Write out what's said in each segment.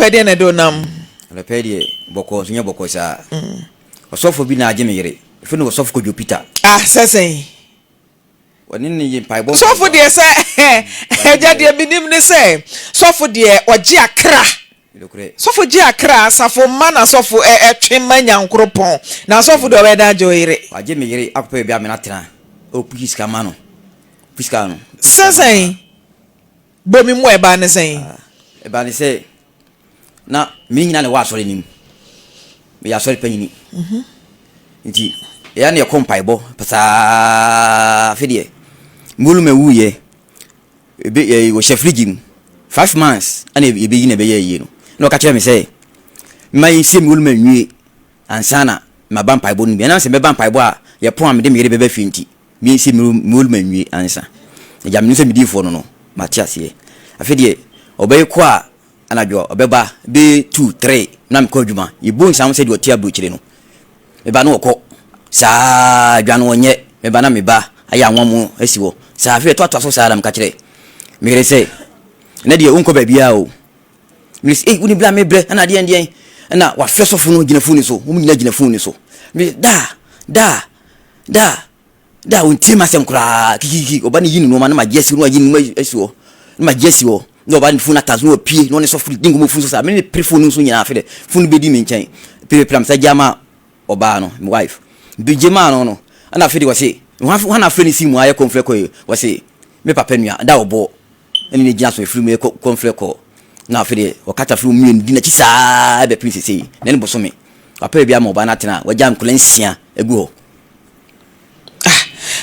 pede na do nam le pede boko sunya boko sa osofo bi na agye me yere ife no osofo ko Peter sesen woni ni yin paibo sofo de se eja de binim ne se sofo de oje akra sofo je akra safo ma na sofo etwe manya nkropon na sofo de weda joyire agye me yere akpa bia me na tena o puiska ma no puiska no sesen bomi mo eba ne sen eba ne se na mi nyina ne wa sori nim me ya sori panyini nti ya ne kompa ibo pasa fidie mulu me wuye ebe wo chef rigim 5 months ana ebe yi na be ye no no ka kire me say mai sie mulu me nwie ansana ma bampa ibo no bi na se me bampa ibo a ye pon am de me yere bebe finti mi sie mulu me nwie ansa ya me se midifo no no matias ye afidie obey kwa anadwo obeba be 2 3 na me ko adwuma yibo nsam se de otia bro kire no me ba no okọ sa dwanu onye me ba na me ba aya nwomu asiwo sa afi to so sa adam ka kire me gere se na de unko ba bia o me se uni bla me bre na de ndien na wa fe sofo no gina funi so mu gina funi so me da unti masem kura kiki obani yini no ma na magesi no yini no asiwo na magesi wo no ba ni funa tazo no pie no ne sofo dingo mo funu so sa me ne prefonu so nyina afi de funu be di me nchen plam sa jama oba no my wife bijema no ana afi de wase wana afre ni simu aye konfre ko wase me papa nua da obo eni ne gina so afri me konfre ko na afi de wakata afri mu ndi na chi saa be princess yi na ne boso me papa bia ma oba na tena waja nkula nsia egu ho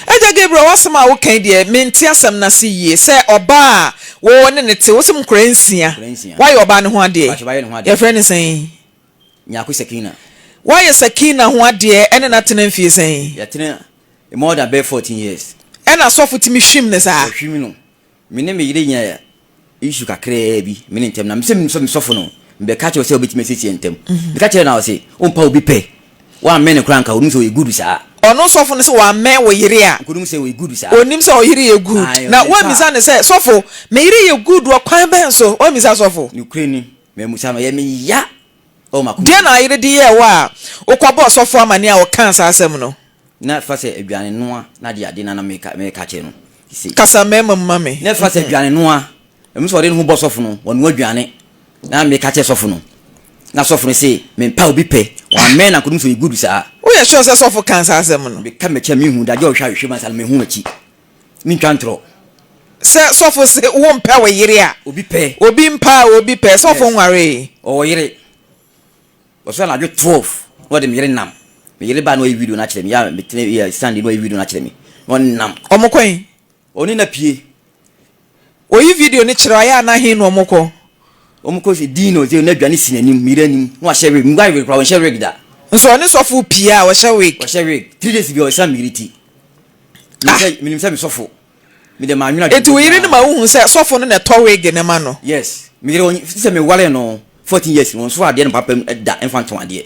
Eja Gabriel wasema wo kan de menti asem na se yie se oba wo ne ne te wo sim nkura nsia why oba ne ho ade ye friend ne sen nyako Sakina why Sakina ho ade ene na tena mfie sen ya tena more than 14 years ena sofo timi hwim ne sa hwim no me ne me yire nya issue kakra bi me ne ntem na me se me sofo no me ka che se obetime sesi ntem me ka che na wo se ompa obi pe wa me ne kranka onu so e good sa ono sofo ne se wa me wo yire a kudum se we good sa onim se o yire ye good na wa misa ne se sofo me yire ye good wo kwan ben so o misa sofo ni ukraine me musa me ya o maku dia na yire di ye wa okwa sofo amane a wo kan sa asem no na fa se aduane noa na de ade na me ka che no kasa mema mame na fa se aduane noa em so de no bo sofo no wonu aduane na me ka che sofo no na sofo no se me pa obi pe wa me na kudum so e good sa we ya sure say sofo kan sa asem no be ka me che me hu da je o hwa ma sal me hu achi mi twantro se sofo se wo mpa we yire a obi pe obi pe sofo nware o yire o so na jo 12 wo de me yire nam me yire ba no e video na kire me ya me tene ya stand no e video na kire me won nam omokwen oni na pie oyi video ni kire ya na hin no omoko se dino je na aduane sinanim miranim no a share we ngwa we kwa share we gida nso ni sofo pie a wo share we 3 days bi o sa miriti me say me sofo me de ma nwuna etu yire ni ma hu say sofo no na to we ge ne ma no yes me yire oni se me wale no 14 years no so ade no papa da infant ade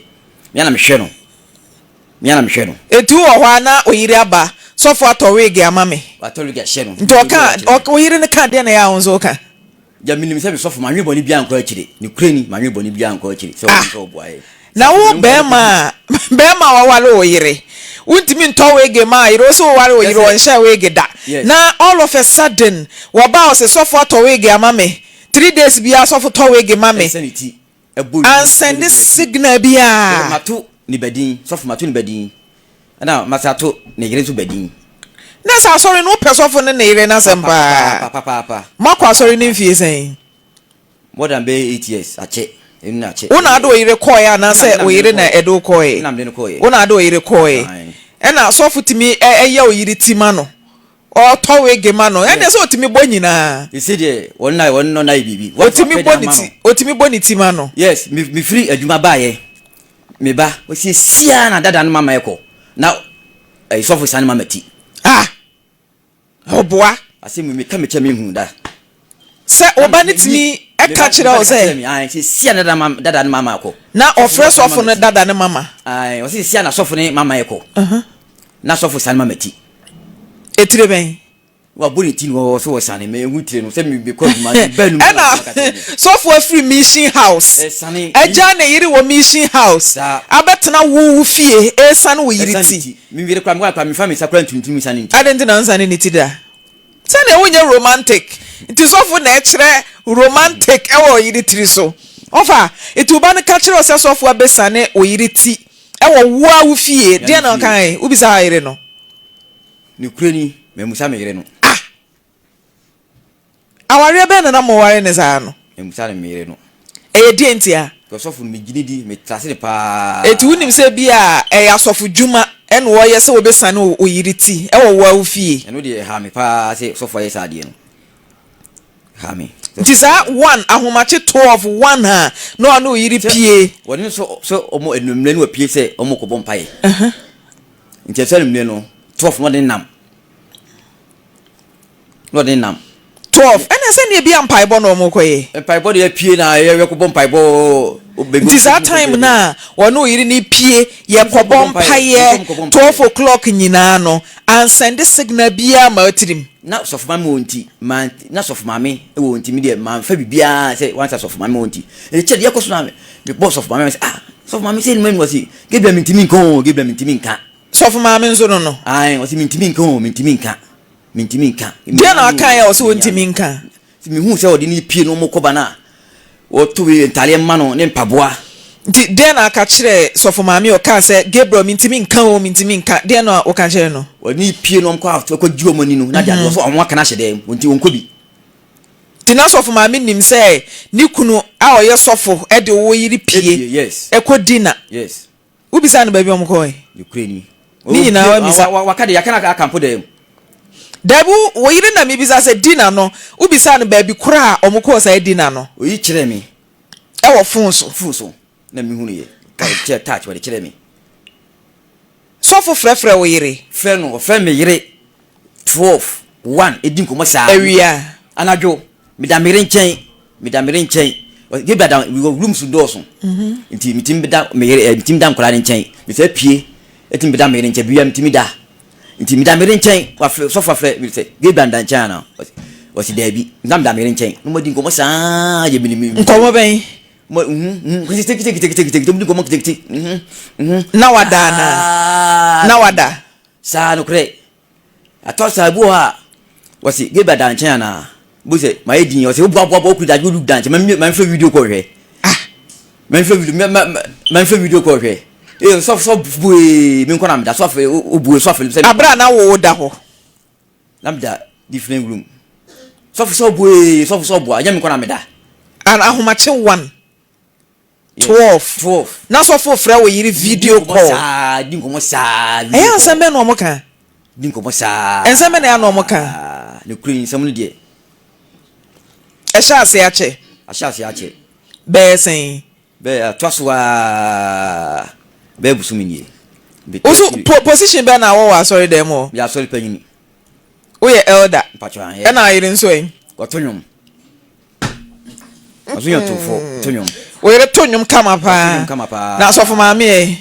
me na me hwe no etu wo hwa na oyire aba sofo ato we ge amame ato we ge hwe no nto ka oyire ne ka de na ya onzo ka ja minim se me sofo ma nweboni bia anko akire ni kurani ma nweboni bia anko akire se wo boaye na wo bema wa wale oyire untimi nto we ge ma yiro so wale oyire won sha we ge da na all of a sudden wo ba o se sofo ato we ge amame 3 days bia sofo to we ge mame sanity and send this signal bia matu ni badin sofo matu ni badin na masato ni yire so badin na sa sorry no pesofo ne yire na sempa papa makwa sorry ni mfie sen more than 8 years ache ina ache una ado yire koya na se oyire na edo koye na mde koye una ado yire koye ena sofo timi eye oyire tima no o to we ge ma no ene se otimi bonyina you see there won no na bibi otimi boni tima no yes me free adwuma baaye me ba o si sia na dada no mama eko na sofo san mama ti oboa ase me ka me che me hu da se oba ni timi e ka kire o se si sia na dada no mama eko na ofre sofo no dada no mama o si sia na sofo ne mama eko na sofo san mama ti etire ben wa boni tin wo so sane me ehutire no se me be call ma benu so for free mission house eja na yiri wo mission house abetena wo fie sane wo yiri ti me wire kwa me family sakura ntuntum sane nti adenti na nsane ni ti da sane wonye romantic nti so for na ekire romantic e wo yiri tiri so ofa etuba na ka kire so for abesane wo yiri ti e wo wo fie de na kan ubisa ayire no ni kureni me musa me yire no aware be na mo ware ne za no emusa me yire no eye die ntia ko sofu me ginidi me trase pa etu unim se bia ya sofu juma en wo ye se wo be sane o yiriti e wo wa fie eno de ha me pa se sofu ye sa de no ha me tisa 1 ahomache 12 1 ha no anu yiri pie woni so omo enumle no pie se omo ko bompaye nti se enumle no 12 no de nam 12 ene se ne bia mpaebo no mo koye mpaebo de pie na ye ko bompaebo nti that time na wono yiri ni pie ye ko bompaye 12 o'clock nyina no and send signal bia ma atirim na sofu mama wonti man na sofu mame e wonti mi de man fa bibia say once sofu mame wonti e che de yakoso na me boss of mame say sofu mame say man wasi gebia mintimi nka sofu mame nzo no ai wasi mintimi nka dia na aka ya wasi wontimi nka mi hu say odi ni pie no mo koba na o to we ntale ma no ne mpaboa nti dia na aka kire sofu mame o ka say Gabriel mintimi nka dia na o ka kire no oni pie no mko afto ko jiwo mani no na dia so onwa kana hyede wonti wonko bi tina sofu mame nim say ni kunu a oye sofu e de wo yiri pie yes e ko dina yes ubisa no ba bi omko Ukraine ni na wa misa wakade yakana akampo dem dabu wo yiri na mi bisa say dina no ubisa no ba bi kura omko say dina no oyi kire mi e wo funso na mi hunu ye ka che touch wa de kire mi sofu frefre wo yiri fe no fe me yiri 12 1 edin ko mo sa ewia anadwo mi da mere nchen ge bia da we go rooms do so nti mitim bida me yiri mitim da nkola nchen mi fa pie etim bida mere nchen bia mitim da nti mi da mere nchen wa sofu frefre mi se ge bia da nchen na wasi dabi ngam da mere nchen no mo din ko mo sa je mi nkomo ben mo tik dum ko mo tik na wada sa no kre atosa bu ha wasi ge bia da nchen na bu se ma edin wasi bo ku da ju da nchen man fe video ko hwe man fe video ko hwe so bu mi nko na me da so fe obu so fe abra na wo da ho nam da different room so bu anya mi nko na me da an ahomache 1 12 na so for frɛ wo yiri video call din ko mo sa ansɛmbe no mo ka din ko mo sa ansɛmbe na ya no mo ka ne kuri nsɛm no de ɛhyɛ ase akyɛ bɛsen atwasoa be busumi nie oso position be na wo wa sorry dem o ya sorry panyini wo ye elder patwa ya na yiri nso en gotonyom azunya tofo tonyom wo yire tonyom kama pa na sofu maame e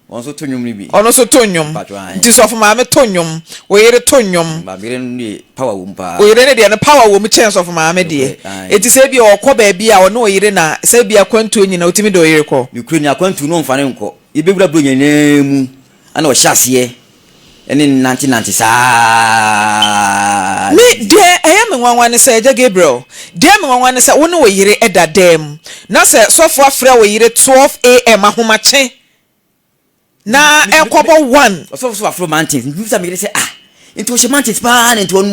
onso tonyom ni bi ono so tonyom nti sofu maame tonyom wo yire tonyom ba bire ni power wo mpa wo yire ne de na power wo mu chen sofu maame de eti se bi o kɔ ba bi a ono wo yire na se bi akwantu nyina otimi do yire kɔ Ukraine akwantu no mfane nkɔ ibewura bro nyanemu ana o hyase ene 1990 saa me de me nwanwan se eja Gabriel de me nwanwan se wo ne wo yire edadam na se sofu afra wo yire 12 am ahomache na ekobo 1 sofu afro mountains nfusa me say into she mountains pa na into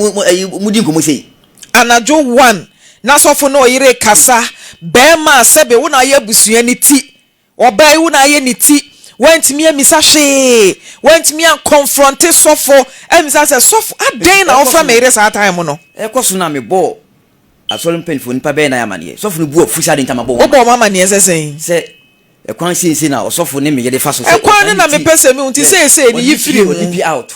mudi nkomo sei anajo 1 na sofu no yire kasa be ma sebe wo na ye busua ni ti obai wo na ye ni ti wentimi amisa hwe wentimi an confront sofo amisa se sofo aden na ofa mere sa time no ekoso na me bo asori mpenfo nipa be na yamane sofo no bu ofusa de ntama bo obo mama ne sesen se ekwan sinsi na osofo ne me yede fa so se ekwan na me pese me unti se ni yifiri mu ni out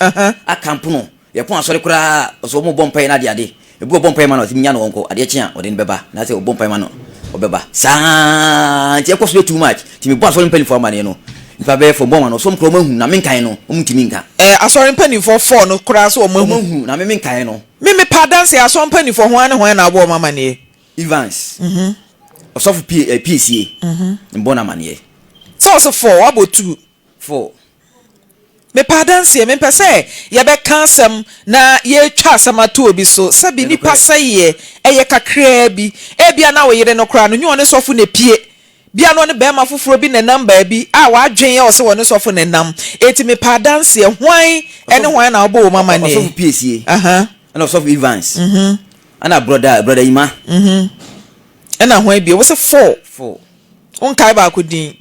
akampo no ye pon asori kura oso mo bompa na de ade ebu bompa ma no timinya no wonko ade kye a ode ne beba na se bompa ma no obeba sa ti ekoso too much ti me bo asori mpenfo amane no Fa be for bon no so mkro mahu na menkan no omtimi nka. Asori mpani for 4 no kura so mahu na menkan no. Me padanse asori mpani for ho ane ho na abo mama ne. Evans. Osofu PCA. Mbona manie. So 4 abo 2. 4. Me padanse me pese ye be kansem na ye twa asamato obi so sabi ni pasaye eye kakra bi bia na wo yire no kra no nyu one sofu ne pie bia no ne be ma foforo bi ne number bi a wa dwen ye o se woni sofu ne nam eti me padanse hwan ene hwan na obo mama ne osofu PCA ana osofu Evans ana brother Ima ena hwan bi wo se 4 on kai ba ko din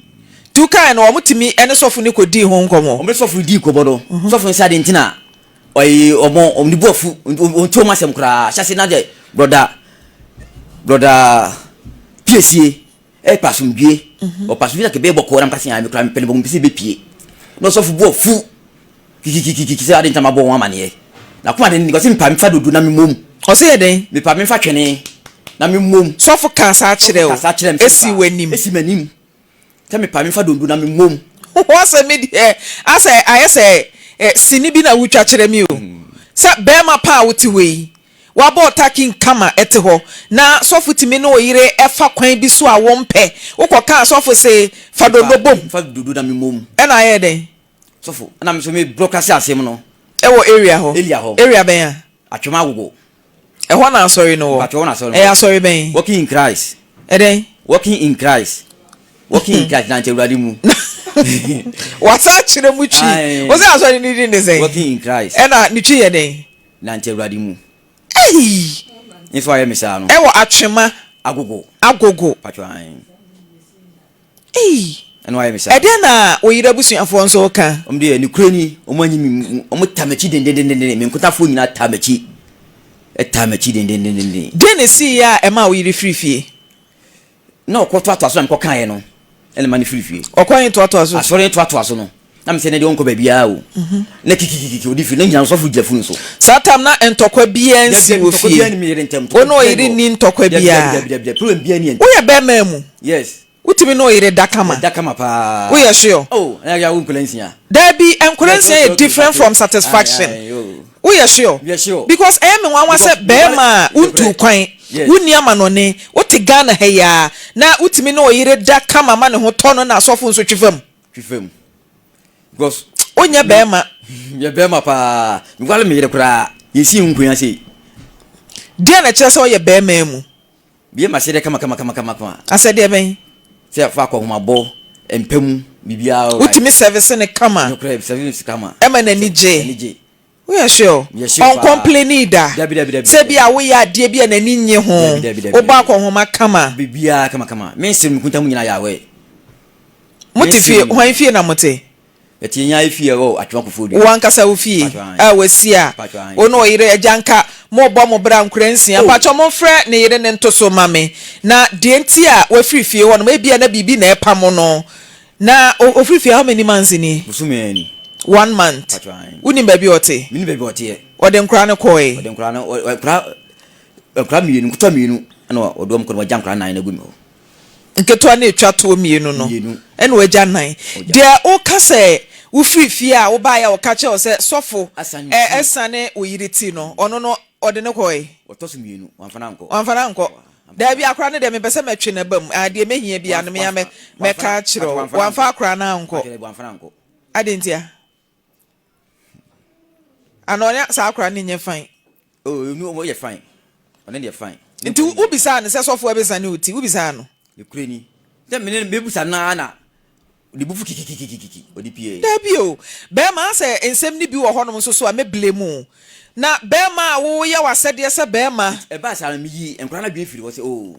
tu kai no omutimi ene sofu ni ko di ho nkomo o me sofu di ko bodo sofu nsade ntina oyi omo omnibuafu onto masem kra hyase na de brother PCA pasumdue o pasumdue ke be boko ram kasi ya me kra me pele bo mpisi be pie no sofu buafu kiki se ade ntama bo wa mane na kuma de ni ko se mpa mfa dodo na me mom o se yeden me pa me mfa twene na me mom sofu kan sa kire o esi wanim tell me pa me fa dondo na me mom what's me there I say sini bi na wutwa kire mi o sa be ma pa wuti we wa bo taking kama ete ho na sofu timi no yire efa kwan bi so a wo mpe ukoka sofu say fa dondo bom fa dondo na me mom e na ye den sofu na me so me broadcast asem no e wo area ben ya atwema agogo e ho na sorry no wo e sorry ben working in Christ e den working in Christ na nchewradi mu wata chire mu chi o se asori ni din de say working in Christ e na ni chi ye den na nchewradi mu ifo aye misa no e wo atwema agogo patwan eno aye misa e de na oyira busuafo nso ka omde ni kurani omanyi omutamachi dendendendende me nkotafo nyina tamachi dendendendende de ne si ya e ma oyiri frifie no ko to aso am ko kan ye no ele mani frifie okwan to aso asore to aso no na me se ne de onko ba bia o na kikikiki odi fi na nya so fu jafu nso satam na entokwa bia nsi wo fie ono oyiri ni ntokwa bia problem bia ni wo ye be ma mu yes utimi no oyiri dakama pa wo ye sure na ya wo nkulansia there be enkulansia different from satisfaction wo ye sure because me wan say be ma untu kwan wuni amanone wote Ghana he ya na utimi no oyire da kama ma ne ho tono na asofo nso twefam because onya be ma ye be ma pa ngwale me yire kura yesi nkuya sei dia na kire se o ye be ma mu bie ma se de kama ase de ben se fa ko homa bo empem bibia utimi service ne kama no kra service kama e ma na ni je we are sure on complaining da se bia we ya de bia na ni nye ho oba ko homa kama bibia kama me sim kuntamu nyina ya we motifie hwan fie na mote eti nya ifie o atwa kofodi wankasa wo fie a wasia ono oyire ajanka mo bo mo bra nkransia pacho mo frɛ ne yire ne ntoso mame na de enti a wa frifie ho no ma bia na bibi na epam no na ofrifie how many months ni busumeni 1 month uni baby ote mini baby ote ode nkra ne koe ode nkra ne nkra mienu kuta mienu ana odom ko wagya nkra nan na gumi ho nketo na etwa to mienu no ene wagya nan de o ka se wo frifie a wo ba ya wo ka che o se sofo esane oyiriti no ono no ode ne koe otoso mienu wanfana nko da bi akra ne de me pese metwe na bam ade mehia bia no me ka kiro wanfa akra na nko adentia anonya sa akra ni nye fine no o ye fine one dey fine nti ubisa ne se sofo ebisa ne uti ubisa no e kureni te me bebusa na di bufu kiki odi pie da bi o be ma se ensem ni bi wo honom so so a me blame na be ma wo ye wasede se be ma e ba sa mi yi enkra na dwen firi wo se o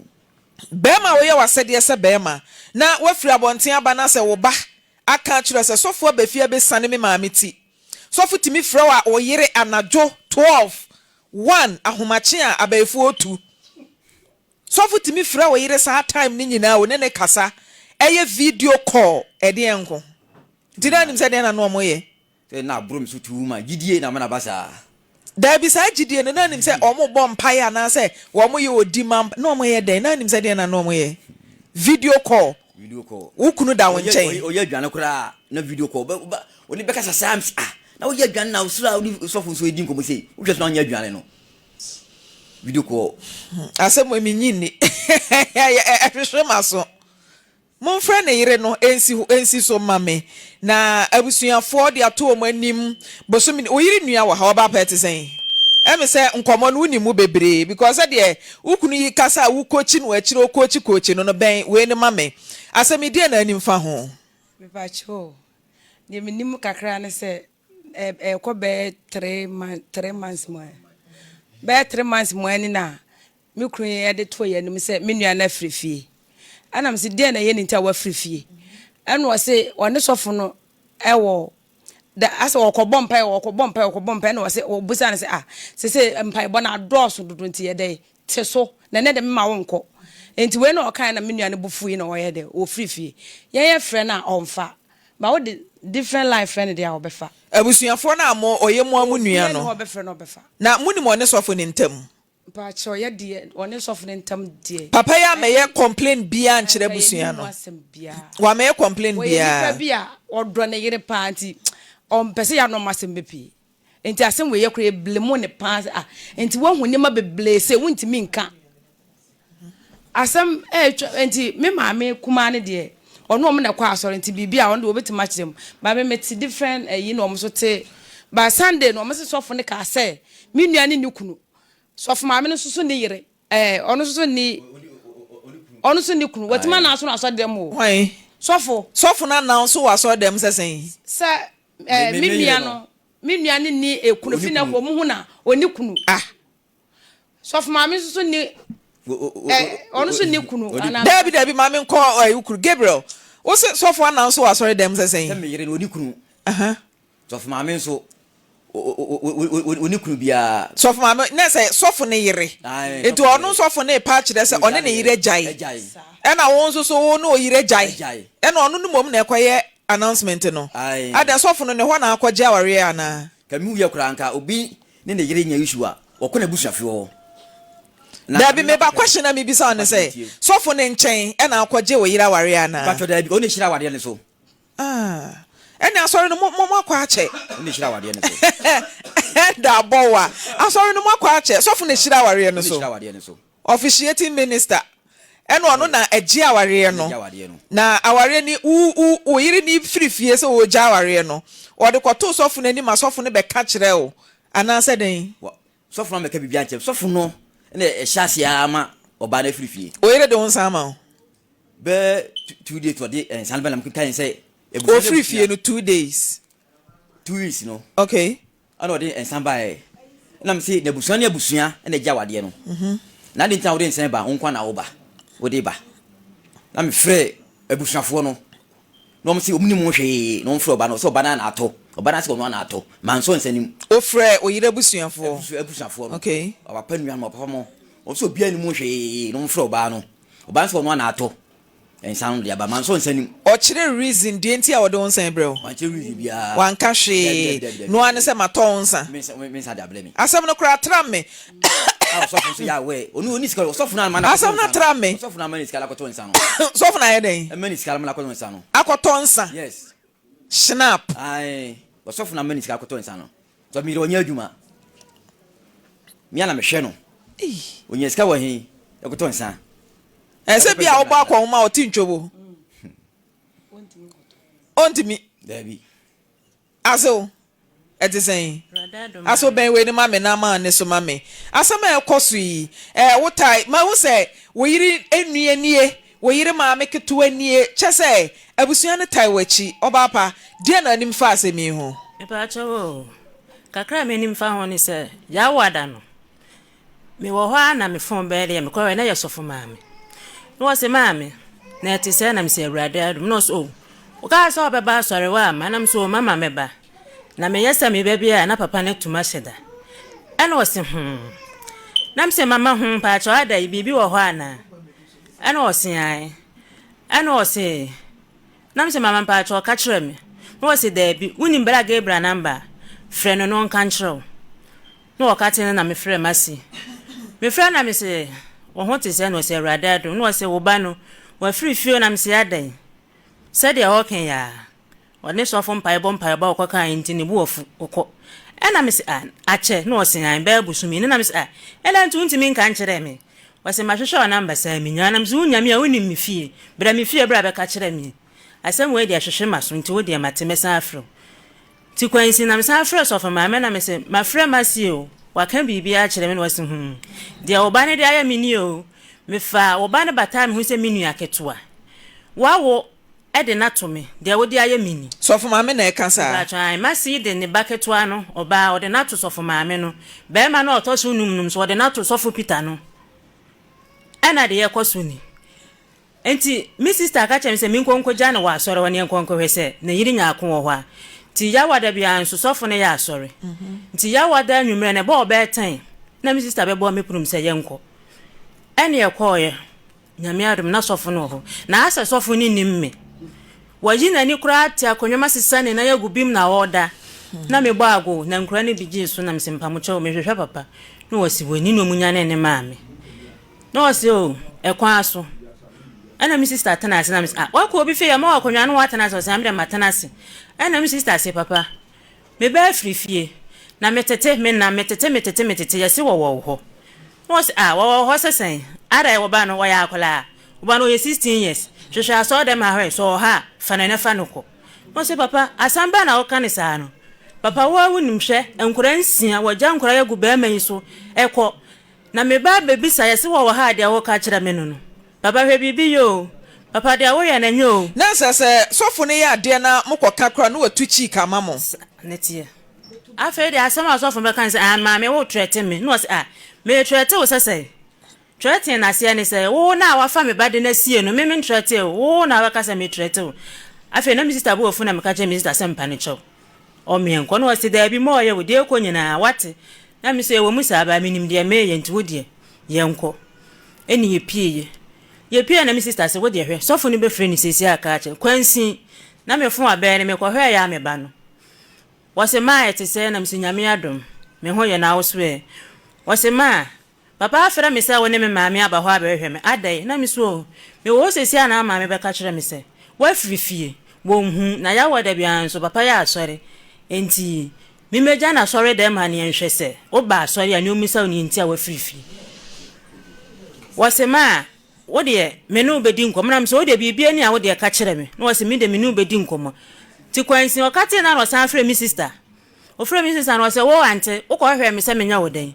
be ma wo ye wasede se be ma na wafiri abonten aba na se wo ba aka kire se sofo abafia be sane me maame ti sofo timi frɛ wa oyire anajo 12:1 ahomache a abaefu otu sofo timi frɛ wa yire sa time ni nyina wo ne kasa eye video call ede enko dida nim se de na no moye se na brom so tuuma gidie na mana basa da bi sa gidie na nim se omo bɔ mpae ana se wo mo ye odi mam na omo ye den na nim se de na no moye video call video call ukunu da wonchen oye adwane kura na video call ba oni beka sasam na oye adwane na usura oni sofo so edi nkomo sei wo hwe so anya adwane no video call asem emi nyini ehwehwe maso mon friend yire no ensi so mame na abusuafo de ato o manim bosomi oyire nua wa ha oba pete sen emi se nkomo no ni mu bebre because de ukunu yi kasa wu kochi no akire kochi no ben we ni mame asem die na anim fa ho me ba cho ni minim kakra ne se ko be 3 months mo be 3 months mo ani na me kru ye de to ye nim se me nua na frifie anam se die na ye ni ntia wa frifie eno wo se wone sofo no ewo da asa okobọ mpa na wo se obusa na se se mpa bo na adọọso dodo nti ye de te so na ne de mma wo nko enti we na okan na me nua ne bufu yi na wo ye de o frifie ye frɛ na omfa ba wo de different life friend de a obefa abusuafo na amo oyemu amu nua no obefa na obefa na muni mo ne sofo ne ntam pa cho ye de one sofo ne ntam de papa ya me ye complain bia nkyere busua no wa me ye complain bia we bia odro ne yire pa anti pese ya no masem bepi enti asem we ye kure blemo ne pa enti wo hu ne ma beble se wuntimi nka asem enti me maame kuma ne de ono om na kwa asore enti bibia ono de obetima kyerem ba me meti different yi no om so te ba Sunday no om se sofo ne ka se me nuane ni kunu sofo maame no susu ne yire ono susu ni ono su ni kunu watima na so na so dem o sofo na na so wa so dem sesen se me nuane ni ekunu fi na ko mu hu na oni kunu sofo maame susu ni ono su ni kunu ana David maame nko ukuru Gabriel o se sofo na so wa so dem sesen se me yire no oni kunu sofo maame so oni kunu bia sofo maame na se sofo ne yire etu ono sofo ne pa kire se one ne yire jai e na won so wo no yire jai e na ono no mom na ekoye announcement no ada sofo no ne ho na akwaje aware ana kami uye kranka obi ne ne yire nya issue a okona busuafo da bi me ba question na me bi sa ne say sofo ne nchen e na akwaje wo yire aware ana ba to da bi o ne shira aware ne so ene asori no mo akwa ache ne shira aware ne so da bowa asori no mo akwa ache sofo ne shira aware ne so officiating minister ene ono na agi aware no na aware ni u yiri ni frifie se o ja aware no o de kwato sofo na ni ma sofo ne be ka kire o ana se den sofo na me ka bibia nche sofo no ne ehyasia ama oba na frifie o yire de won sama be 2 days to de sanbe na mkan say o frifie no 2 days 2 weeks no okay ana de ensanba na me say na busua na busua na ja wade no na de ntan wo de ensanba honkwa na wo ba wo de ba na me frɛ abusuafo no no me say omni mo hwe no mfrɛ oba no so oba na ato oba na se no na ato manso nsanim o frɛ o yire abusuafo no okay oba panua no papa mo o so bia ni mo hwe no mfrɛ oba no oba so no na ato ensan de aba manso nsanim o kire reason de ntia wo de wonsan brɛ wan kire reason bia wan ka hwe no ane se matonsa me sa da blame asem no kra tra me sofo so ya we oni sikala sofo na mana asem na tra me sofo na mani sikala akoto nsa no sofo na yeden mani sikala mana akoto nsa no akoto nsa yes snap ai sofo na mani sikala akoto nsa no so mi ro nya adwuma mi ana me hwe no onya sika wa hin akoto nsa ese bia wo ba kwa ma o ti ntwobo ontimi dabi aso etisen aso ben we ni mame na ma ne so mame asama ekoso yi wo tai ma wo se wo yiri enue nie wo yiri mame keto anie chese abusua ne tai wachi obapa de na nim fa asemi ho e pa chawo kakra me nim fa ho ni se ya wada no me wo ho na me fon bele me kwa na yesofo mame no wo se mame na ti se na me se awrade adum no so o ka so obeba sore wa manam so mama meba na me yesa me bebia na papa ne tuma sheda ene wo se na me se mama pa cho ada bibi wo ho ana ene wo se ai ene wo se na me se mama pa cho ka kire me no wo se da bi uni mbra Gabriel number frɛ no no kan kire no wo ka tene na me frɛ masi me frɛ na me se wo ho te se no se awrade adum no wo se wo ba no wa free fio na mse adan said ya okay ya one so fo mpaebo okoka nti ne bu ofu okọ ena mse ache no osin ba busumi ne na mse ela ntu ntimi nka nkere me wase mahwehwe number sa mi nyana mse unyame a woni mi fie bra mi fie bra be ka kere me asem we dia hwehwe maso nti wo dia matemesa afro ti kwansi na mse afro so fo maame na mse mafre masio waka bibia kere me no wase dia oba ne dia ya mini o mefa oba ne bata me hu se minu aketoa wawo ede na to me dia wo dia ya mini so fo maame na e kan sa ba try masi de ne baketoa no oba ode na to so fo maame no be ma na oto so num so ode na to so fo Peter no ana de yekoso ni enti mi sister ka chem se mi nkonko ja na wa asore woni nkonko hwese na yiri nya akon wo ha ti ya wada bia nso sofo ne ya asore nti ya wada nwumre ne ba obetan na mi sister be bo me prum se yenko ene yekoye nyame adum na sofo no ho na asa sofo ni nimme waji na ni kura ati akonwoma sisane na yagubim na oda na me bo ago na nkura ne bigi so na msimpa mo chewo me hwehwe papa no wasi woni no munya ne maame no wasi o ekwa aso ana mi sister tanase na mi wako obi fe ya ma wakonwa no watanase so amde matanase ana mi sister se papa me ba frifie na metete me na metete yesi wo ho no wasi wo ho sesen ara wo ba no wo ya akola wo ba no ye 16 years hwehwe aso dem ahwe so ha fanane fanoko no se papa asamba na wo kanisa no papa wo awunimhwe enkura nsia wagya nkura yagu ba man so ekọ na me ba bebisa yesi wo ha de wo ka kira me no papa hwe bibi yo papa de awo ya na nyo na sese sofo ne ya de na mokoka kra no watuchi ka mamo netie afa de asama sofo be kan se maame wo trete me no se me trete wo sese trete na se ne se wo na wafa me ba de na sie no me trete wo na waka se me trete wo afa na mi sister bo ofu na me ka che mi sister se mpa ne chew o me enko no se da bi mo ye wo de ko nyina wate na mi se wo musa ba minim de me ye nti wo de ye nko eni ye pie ye pia na mi sister se wo de hwe sofo ni be frɛ ni sesi aka ache kwansi na me fon abɛ ne me kɔ hwe ya me ba no wose ma ete se na msinyame adom me ho ye na woswe wose ma papa afra me se woni me maame aba ho abɛ hwe me adai na me so me wo sesi ana maame be ka kyerɛ me se wa frifie wo hu na ya wada bia so papa ya asɔre enti me meja na asɔre dem ha ne nhwe se wo ba asɔre ani omisa oni nti a wa frifie wose ma wode menu bedi nkom na mso wode bibia ni a wode ka kire me no wase mi de menu bedi nkom ti kwansi okate na no san frɛ mi sister o frɛ mi sister no wase wo ante wo ko hwɛ me se menya woden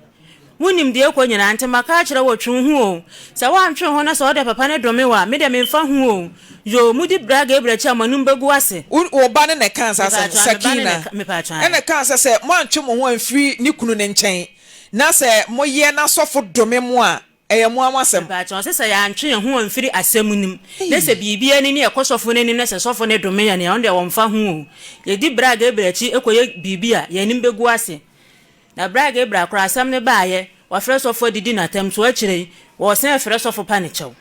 munim de ekɔ nyina ante maka kire wo twu hu o se wa ntwe ho na so wode papa ne dome wa me de me mfa hu o yo mudi braga ebracha manum begu ase wo ba ne kansa sakina ene kansa se mo antwe mo ho amfiri ni kunu ne nkyɛn na se mo ye na sofo dome mo a mo amasem ba chon se ya ntwe ho amfiri asemunim na se bibia ni ekosofo ne na se sofo ne dome ya ne onde wo mfa hu o ye di braga ebrachi ekoye bibia ye nim begu ase na braga ebra kora asam ne baaye wa frɛ sofo didi na tem so akire wo se frɛ sofo panichew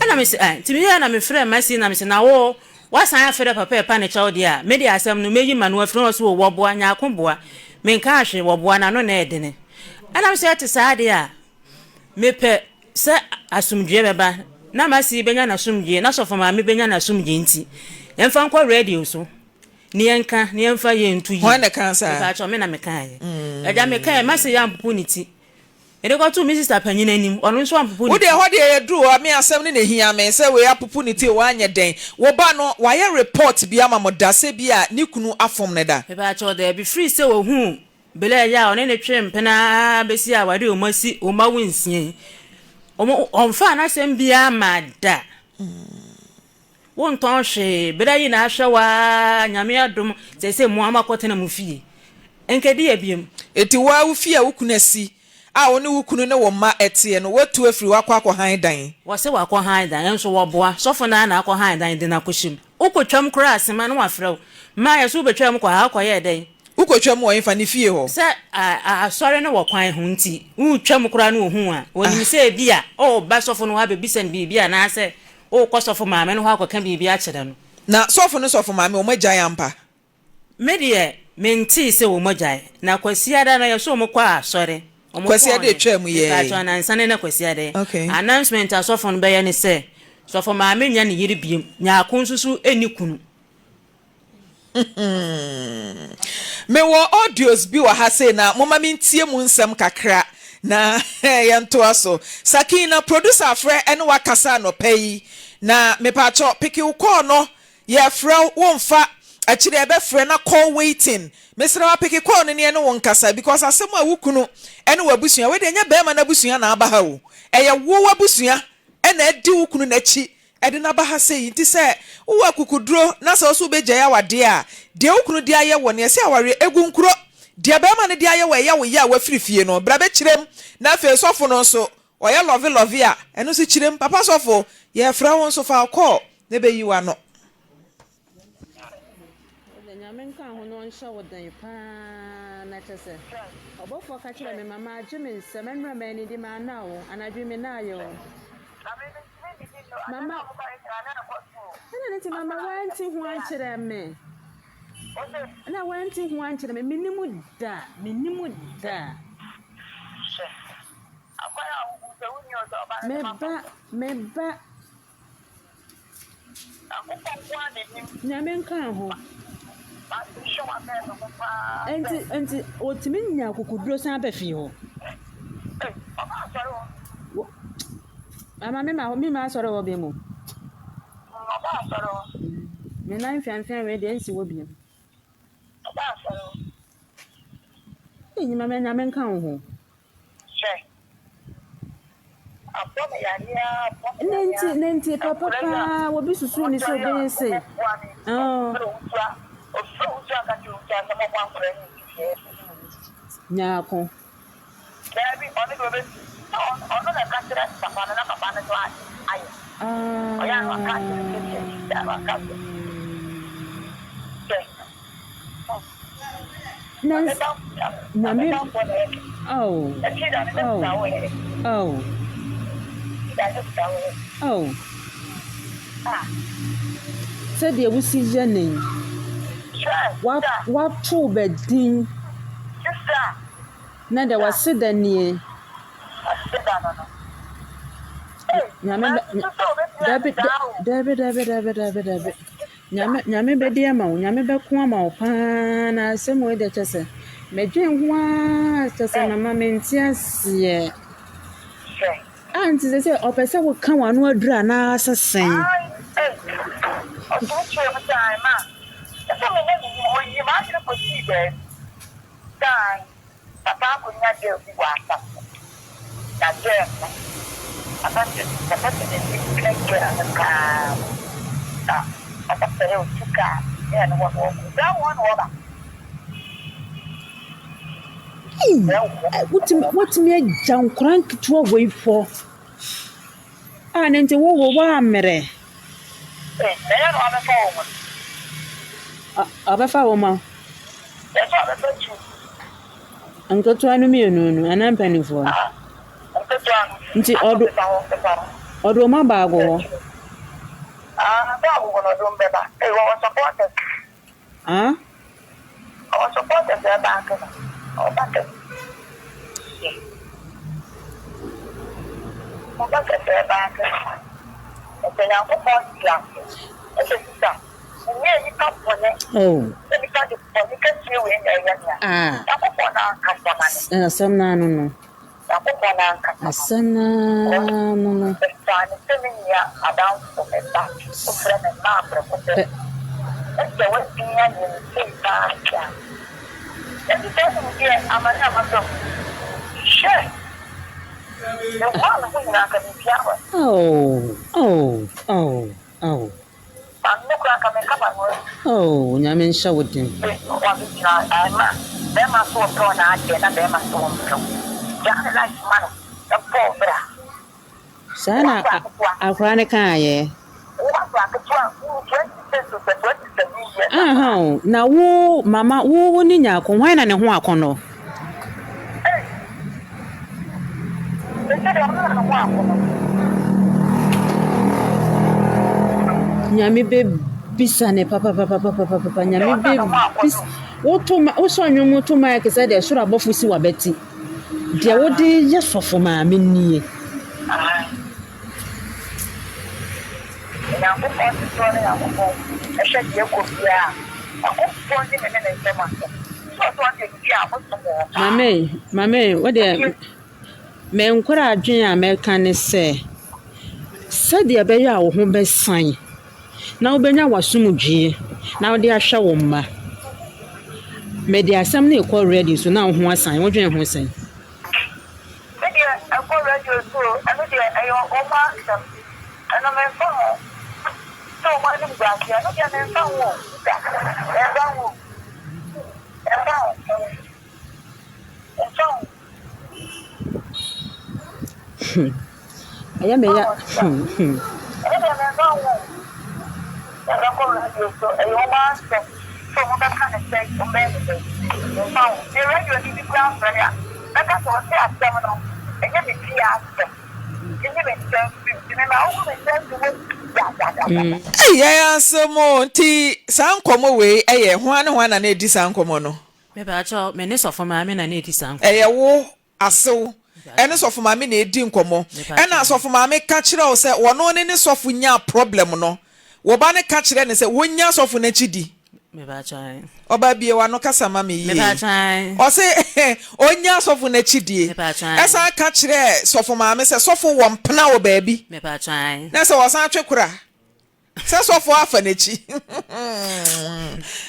ana me se timi ya na me frɛ masi na me se na wo wasan afrɛ papa panichew dia me dia asam no meyi manu afrɛ so wo boa nya akoboa me nka ahwe wo boa na no na edene ana me se ate saade a mepe se asumdwe beba na masi benya na asumdwe na sofo ma me benya na asumdwe nti yemfa nkɔ radio so ni enka ni emfa ye ntu yi ho na kansa ba cho me na me kan ye eja me kan masi ya mpupu niti ede ko tu mi sister panyin anim ono nso ampupu niti wo de ho de ye dru o me asem ne na hia me se we apupu niti wo anye den wo ba no wa ye report bi ama modase bi a ni kunu afom ne da ba cho de bi free se wo hu bele ya one ne twem pena besi a wade o masi o ma wonsie o onfa na sem bia mada won ton hwe bele yi na ahwe wa nyame adom se mu amakote na mu fie enkedi abiem eti wa wo fie wo kunasi a woni wo kunu ne wo ma etie no watu afiri wakọ han dan wo se wakọ han dan enso wo boa sofo na na akọ han dan de na koshim ukotwam kura asema no wafrɛ ma yeso betwam kɔ ha akɔ ye dan ukotwam wo yemfa ne fie ho se asɔre no wo kwan ho nti utwam kura no hu a woni se bia o ba sofo no ha be bisen bibia na se o kɔ sofo maame no ho akɔ ka bibia kyerɛ no na sofo no sofo maame o magya yampa me de menti se wo magya na kwasiada no yeso mo kɔ asɔre kwasiada etwam ye ka to na nsane na kwasiada announcement asofo no be ye ne se So for maame nya ne yiri biem nya akonsusu eni kunu. Me wo audios bi wa ha say na moma mentie mu nsem kakra na yanto aso Sakina producer afre ene wakasa no pay na me pa cho piki wo call no ye frɛ wo mfa akire ebe frɛ na call waiting mesra wa piki call ne ene wo nkasa because asem a wukunu ene wabusua we de nya be ma na busua na aba ha wo eye wo wabusua ene edi wukunu na chi ede na ba ha sei nti se wo akukuduro na se oso beja ya wade a de wukunu de aye wo ne se aware egunkuro de be ma ne de aye wo ya wo ya wafirifie no bra be kirem na fe sofo no so oye love a eno se kirem papa sofo ye fra won so fa call ne be yi wa no Nyamenka ho no nsha wodan pa na chese obofo ka kire me mama agime semenra mani di ma na wo anadwimi na ayo mama ana nti mama wanti ho ankire me ana wanti ho ankire me minimu da meba nyamenka ho Enti otimi nya kokuduro san befi ho. Ama me ma soro wo be mu. Me nan fianfian we de nsi wo bi. Ni mama nya men kan ho. Nenti papa wo bi susu ni so be se. Nyako. Baby, only go be on the country, papa na to aye. Oya no country, ya country. Said they will see your name. What true bedding? Nada was said the near. David. Nyame bedi ama wo nyame beku ama wo pa na asem we de chese medwen ho chese na mama ntiasie anti se opese wo kan wanu adura na asesen What me John Crank to away for? And into what mere. Abafa woman. Uncle to an immune, and I'm penny for. Nti odo ma bago. I was supported their back. Oh, Yamin shouting. Sana, a chronic eye. Now, woo, Mama, woo, Nina, Combine and Huacono. Nyami be bisane papa nyami be bis wo so anwumu to ma ke say de sura bofusi wa beti dia wodi yesofo ma mennie on to turn it out. I said, you could be a pointing and then Mame, what the me encourage American say. Said the abeya wo ho be san. Na obenya wasumugie. Na ode ahwa wo mma. Me the asem na ekọ ready so na ho asan. Wo dwen ho san. I go radio so I know I over some and I'm phone. So my name back here, I know you're phone. Aya me ya. Yeah, some tea, sound come away, one and 80 sound come on. Maybe I told me this of my men and 80 sound. Wo aso ene so for mama na edi nkomo ena so for mama ka kire o se wono ne so for nya problem no wo ba ne ka kire ne se wonya so for na chidi me ba chan oba bie wa no kasa mama yi me ba chan o se onya so for na chidi esa ka kire so for mama se so for wo mpna wo ba bi me ba chan na se wo san twekura se so for afa na chi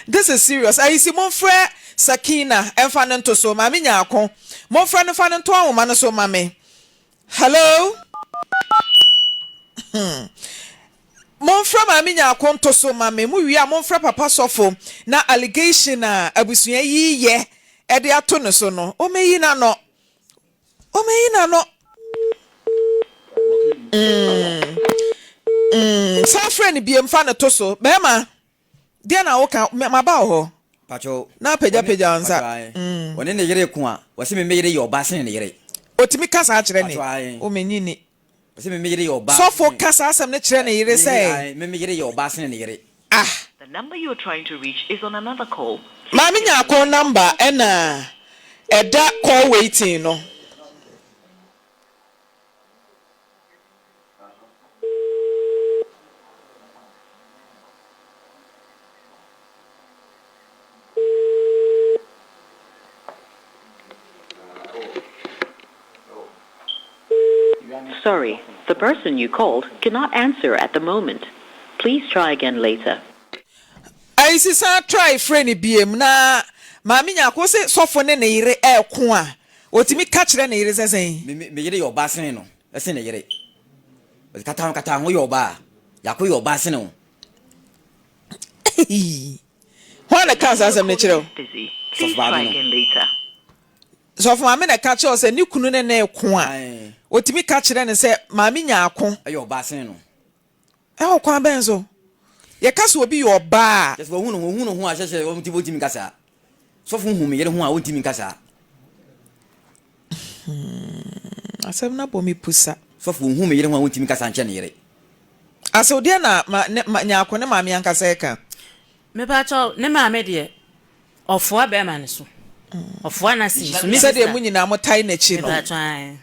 this is serious I see mon frère Sakina enfane nto so mama nya akon mon frère no fa nto ahoma no so mama hello mon frère mama nya akon to so mama mu wi a mon frère papa sofo na allegation a abusua yi ye e de ato no so no o meyi na no sa friend bi emfa no to so be ma dia na wo ka ma ba ho Pacho na peja ansa woni ne yere ku a wose me yere yo ba sen ne yere otimi kasa akire ne o menyini wose me yere yo ba so for kasa asem ne kire ne yere say me yere yo ba sen ne yere The number you are trying to reach is on another call. Mami nya call number ena eda call waiting no Sorry, the person you called cannot answer at the moment. Please try again later. I see sa try friend biem na mami nya ko se sofo ne yire ko a otimi ka kire ne yire sesen me yere yo ba sen no esen ne yere kata ho yo ba yakọ yo ba sen no ho na ka sa asem ne kire Busy. Please try again later. so for mami na ka kire se ni kunu ne ko a otimi ka kire ne se mami nya akon yo ba sen no o kwa benzo ye kasa obi yo ba just wo hu a hye wo mtimi kasa so fu hu me yere hu a wo mtimi kasa asem na bomi pusa so fu hu me yere hu a wo mtimi kasa nche ne yere aso dia na nya akon ne mami ankasa e ka me ba cho ne mame de ofo be ma ne so ofo na si so mi se de munyi na mo tai na chi no me ba chan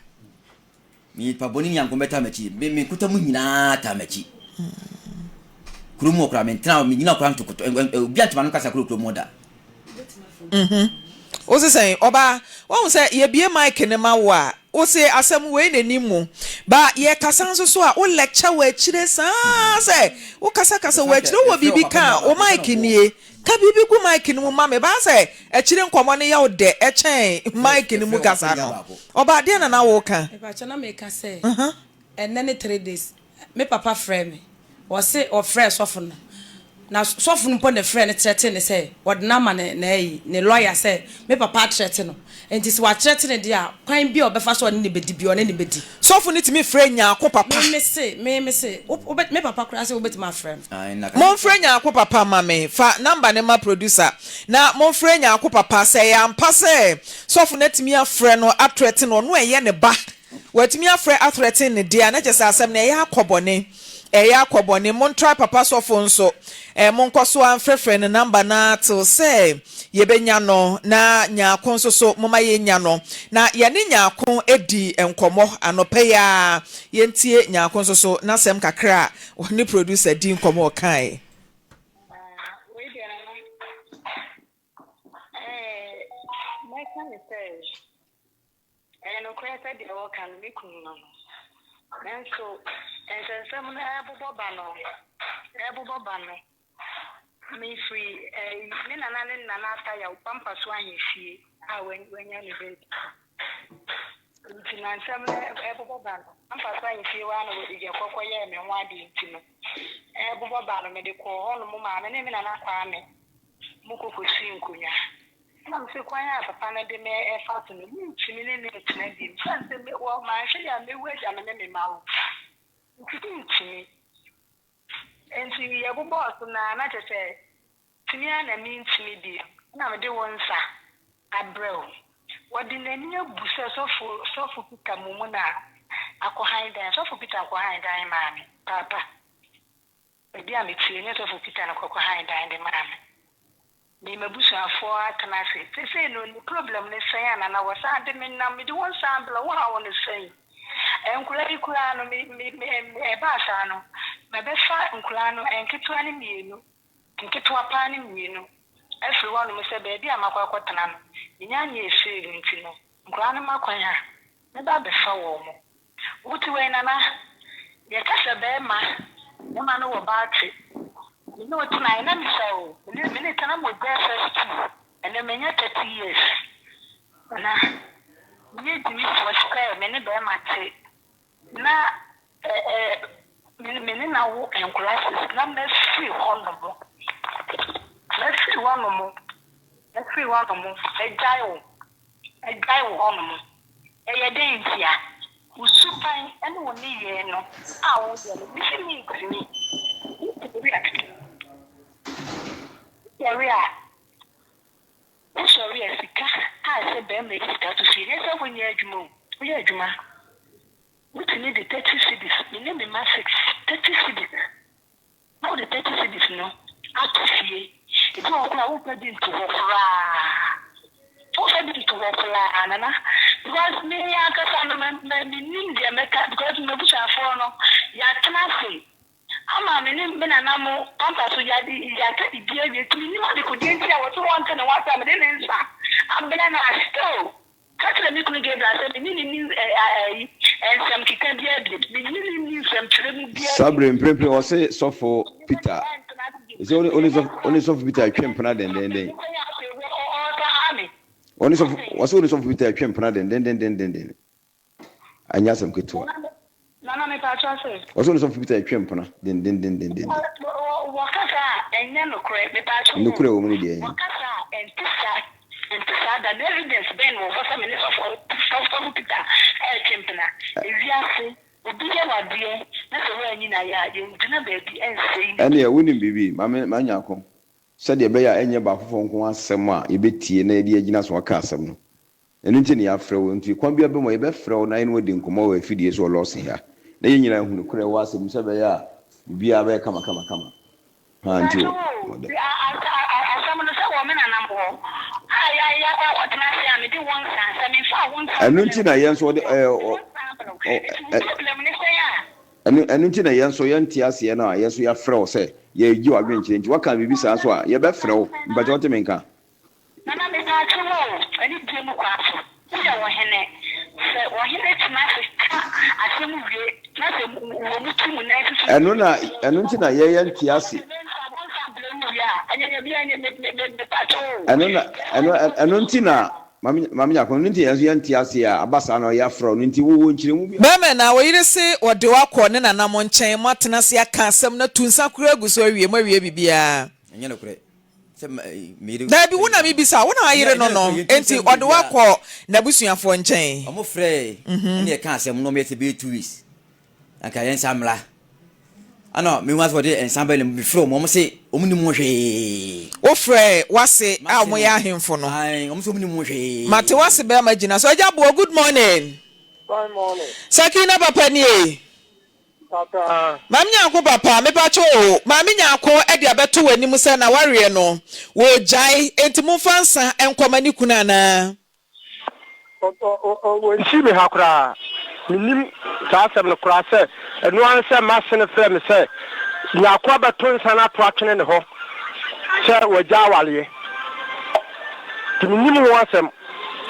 mi pa boni nyanko beta machi me kuta mu nyina ta machi kurumo kra me ntina mi nyina kra ntokoto obi atuma no kasa kuro moda o se sen oba won se ye bie mic ne ma wa o se asem we nani mu ba ye kasa nso so a o lecture wa chire san se o kasa wa chire wo bibi ka o mic nie ka bibi ku mic ni mu ma me ba se e chire nkomo ne ya o de e chen mic ni mu kasa no oba de na wo ka e ba chana me ka se and then 3 days me papa friend me o se o friend sofo na sofo no pon the friend threaten say what na ma ne lawyer say me papa threaten no enti se wa threaten dia kwan bi obefa so ne bedi bi one ne bedi sofo ni timi friend nya akọ papa me say me papa kra say obeti my friend mon friend nya akọ papa ma me fa number ne ma producer na mon friend nya akọ papa say ya mpa say sofo na timi a friend no athreaten no no eye ne ba watimi a friend athreaten ne dia na je say asem na ya akọbone eya kwobone mon try papa sofo nso mon koso amfrefre ne number na to say ye benya no na nyaako nso so moma ye nya no na ye ne nyaako edi enkomo anope ya ye ntie nyaako nso so na sem kakra oni producer di nkomo kai no kwese de o kan mi kunu no nanso ensensem na ebobo ba no me free me nana ata ya pampa so ahifie a wenya ne be nsensem na ebobo ba no pampa so ahifie wa na wodi je kokoye me ho ade ntino ebobo ba no me de ko hono mo ma me nana kwa me mukokosi nkunya na mse kwanya papa na de me efatu no ntimi ne tina di sanse me wo ma hwe ya me weja me mawo ntimi enti ye bo boss na tete timi na mi ntimi di na me de wonsa abrel wodi na ni abusa sofo pita mumu na akohan dan sofo pita akohan dan maami papa ebi a me tie ne sofo pita na akohan dan de maami ni mabusu afo atanase say no ni problem ne say na wasa de me na me de won sample wo ha won say enkula ikula no me ba sa no me be fa nkula no enketwa ne mienu nketwa pa ne mienu afri won me say be bia makwa tana no nya nya ese nti no nkula no makwanya me ba be fa wo mo wuti we na ye kasa be ma no wo ba twe no tonight na me say me tana mo first and then menya 30 years na me di me for square me ne be mate na me na wo en classes na me free hono mo ejai wo hono mo ye dey ntia usupan ene wo ni ye no a wo de me fi mi green sorry, Africa. I said, Ben, make it to see. Yes, I will hear you. We are Juma. We need the 30 cities. We name the massive 30 cities. Now the 30 cities, no. Out to see. It's all open into work. Open into work, Anna. Because me, I got some India, because my bush are for no. Ya cannot say. Ama me na namo pampa so ya ka bibia wie tumi ni ma de ko die ntia wo so won kana wata me de nsa ambela na sto katra mi kunu ge bra se me ni ensam kika bia bi me ni ensam tere mu bia Sabre mprempre o se sofo Peter is only sofo Peter atwempna den only sofo Peter atwempna den anya sam keto Nana me pa cha se. Waso no so Peter atwempna den. Wakasa enya no kure me pa cha. No kure wo mu de enya. Wakasa entisa da evidence ben wo wasa me so Peter atwempna. Eviase obi ye wade na so wa anyi na ya ye ngina ba bi ensei. Ene ya wonim bibi ma nyako. Sade be ya enye ba fofo nko asem a ye betie na ye de agina so aka asem no. Enu nti ne ya frewo nti kwan bia be mo ye be frewo na ene wodi nkomo wa afidie so Lawson ya. Na ye nyina hunu kure wa asem se be ya bia be kama. Ha nti asam no se wo me na nambo. Ya kwa tena se ya me di won san me fa won san. Enu nti na ye so de enu nti na ye so ye nti ase na ye so ya frewo se ye gi wa dwenkyire nti waka bibi sa so a ye be frewo mbaje wote menka. Nana me ta chuo ani die mu kwa so. Ya wo hene se wo hene tena se asem wie na se wo mutu na ese. Enu nti na ye nti ase. Enu nti na mami yakon nti ye nti ase a abasa na ya fro nti wo nkyire mu bia. Bema na wo yire se wode wakọ ne na nam nkyɛn matena se aka asɛm na tunsa kura guso awie ma wie bibia. Enye no kure. Da bi wona mi bisa wona ayire no enti wode wakọ na busuafo nkyɛn. Omo frɛ ne ka asɛm no me te be 2 weeks. Anka yen samla. Ano me was for the ensemble me frɛ mo se omo ni mo hwee. Wo frɛ wase a mo ya ahemfo no. Ai omo so omo ni mo hwee. Mate wase be ma gina so ajabo good morning. Good morning. Sakina papa ni e. Maame Nyanko papa me pa cho Maame Nyanko e de abeto wani se na ware no wo jai enti mumfansa enkwama ni kuna na o nsi me hakura minim taasem no kura se enu an se masene frɛ me se Nyanko abeto nsa na to atwene ne ho se wagya wale minim wo asem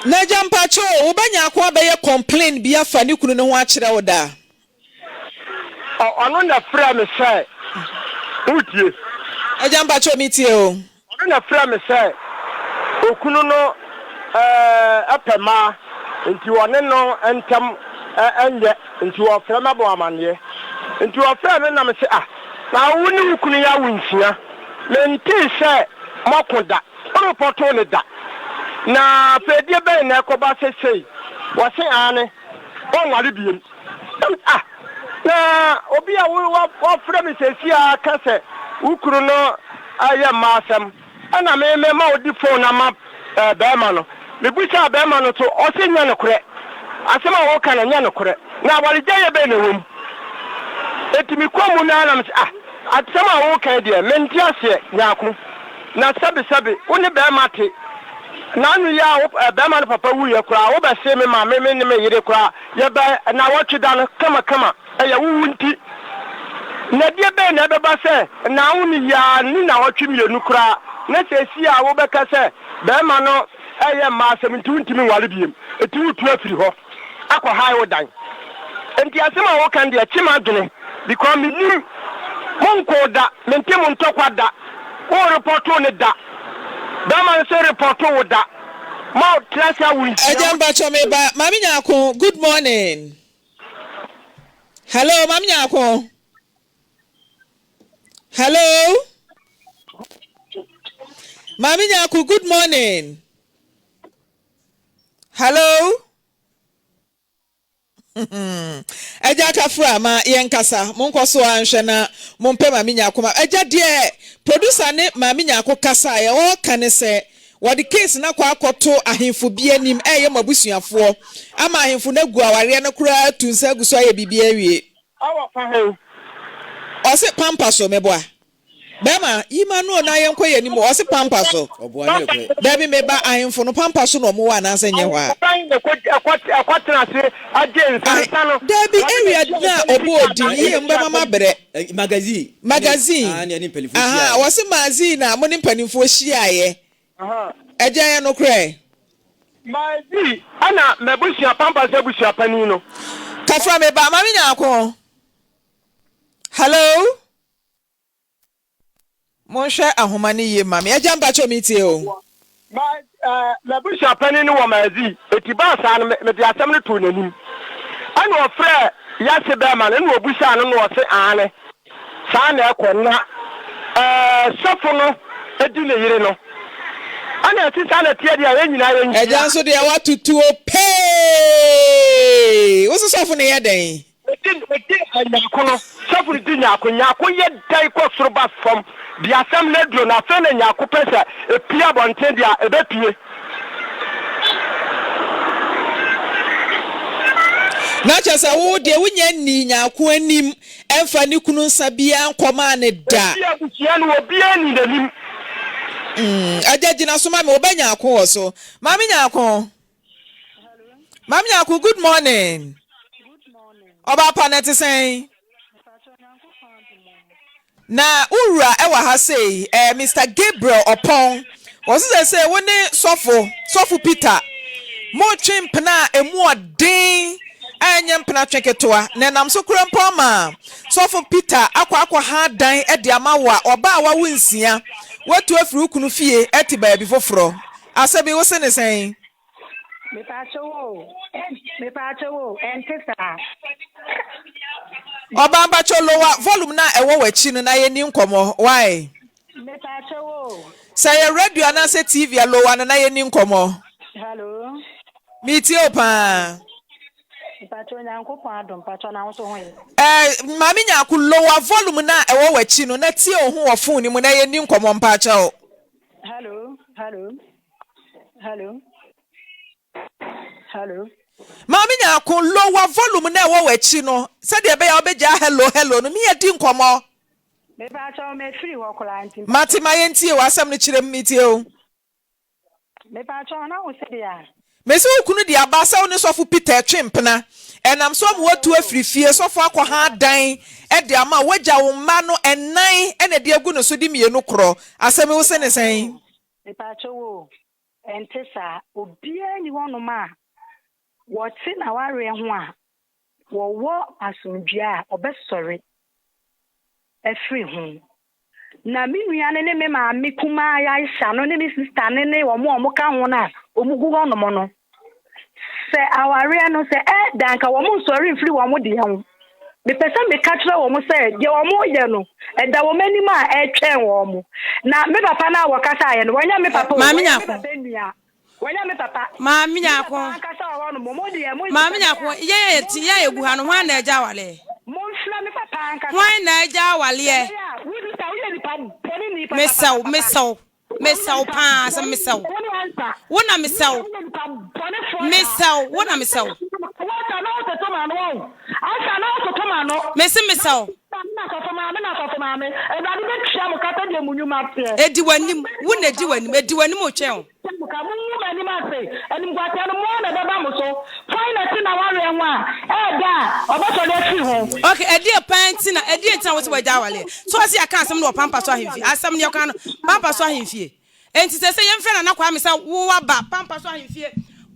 na jampa cho wo ba Nyanko abeye complain bi afa ni kunu ne ho akere wo da ono na frɛ me se utie ajamba cho mitie o ono na frɛ me se okunu no apema nti wone no entam enye nti wo frɛ mabo amane nti wo frɛ me na me se na woni okunu ya wonsia me nti se mokoda oropoto ne da na fedie be na ekoba sesei wo se ane onware biem na obi a wo frɛ me sesi a kase ukuru no aye masem ana me ma odi phone na ma be ma no me bucha be ma no to o se nya no kore asema wo kana nya no kore na wale jaye be na wom etimi komu na na me asema wo kan de menti ase Nyanko na sabe woni be ma te na anu ya be ma no papa wuye kura wo be se me ma me ne me yire kura ye be na wo twida no kama ya wuwunti na die be na be ba se na woni ya ni na wo twimienu kura na sesi a wo be ka se be ma no eye ma se mtunti mi wale biem eti wutu afiri ho akwa hai wo dan enti asema wo kan de chima dwene because me nim monko da mente mon tokwa da wo report ne da be ma se report wo da ma trasa wi ajamba cho me ba Maame Nyanko good morning. Hello, Maame Nyanko. Hello. Maame Nyanko, good morning. Hello. Eja kafra ma yenkasa monkoso anhwe na mompe Maame Nyanko ma eja de producer ne Maame Nyanko kasa ye o kane se wadi case na kwa akoto ahemfo bi anim eye mabusuafo ama ahemfo na gu aware na kura tunsa gu so aye bibia wie awa fa he o se pampaso meboa bema yima no na yenko ye nim o se pampaso oboa ne ko dabi meba ahemfo no pampaso no mo wa na ase ho a dabi area na obodi ye mbema mabere magazine ne pelifo hia o se magazine na mo ne mpanimfo hia ye eja ya no kre mazi ana mebusia pampaso busia pani no kafra meba Maame Nyanko. Hello. Monsha ahomani ye mami. Ajamba cho mitie o. La busha pani ni wo mazi. Etiba sa no me de asem no to nanim. Ana ofre ya se be ma no obusha no no se ane. Sa na ekonna sofo no edi ne yire no. Ana ti sa na tie dia nyina ye nyina. Eja nso de wa tutuo pe. Wo so sofo ne ye den. Nyanko no sofo di Nyanko ye dai ko surba fam. The assembly do na fe na Nyanko pese e pia bonten dia e be pie. Na chasa wo de wunya ni Nyanko anim emfa ni kunu nsa bia nkoma ne da. Bia busia no obi ani nanim. Ajajina so ma me oba Nyanko wo so. Maame Nyanko. Maame Nyanko good morning. Oba paneti sen. Na ura ewa ha sei Mr. Gabriel Opon was say woni sofo Peter mo twimpna emu odin anya mpna tweketoa na nam so kurampo ma sofo Peter akwa ha dan e de amawa oba wa wonsia watu afiri kunu fie eti baabi foforo asabi wo se ne sen me pa cho entesa Oba mbacho lowa volume na ewo wachi no na ye ni nkomo why me pa cho say radio na say TV ya lowa na ye ni nkomo hello miti opa pa cho Nyanko kwadom pa cho na wo so ho Maame Nyanko lowa volume na ewo wachi no na tie ohu wo phone ni mu na ye ni nkomo mpa cha o hello Maame nya akon lower volume na wo wachi no. Said e be ya obeja hello no me edi nkomo. Me ba cho me free wo Korankye. Mati mayentie wasam no kire mmitie o. Me ba cho na wo se dia. Mesi ukunu di abasa wo ne sofo Peter Twempena. Enam so mo watu afrifie sofo akwa dan e de ama wagya wo ma no enan e na de agu no so di mienu kro. Asem wo se ne sen. Me ba cho wo entesa obia ni wono ma. Wo ti na ware ho a wo asomdua a obesori efri ho na mi nua ne me ma me kuma ya isha no ne mi sister ne wo mo ka ho na omugu ho no mo no se aware no se danka wo mo sori mfiri wo mo de ho me pese me ka kire wo mo se de wo mo ye no da wo mani ma twen wo mo na me papa na wo kasa ye no wonya me papa Maame nyako wonya me papa Maame nyako Maame nyako ye ti ya egu ha no hwan na agya wale Monfla me papa anka hwan na agya wale e mesaw pa sa mesaw wona mesaw edi wanim wona edi wanim otwen okay edi panti na edi entan wo se wagya wale so asi aka asem no pampa so ahemfi asem ne yoka no pampa so ahemfi enti se yemfe na kwa me sa wo ba pampa so ahemfi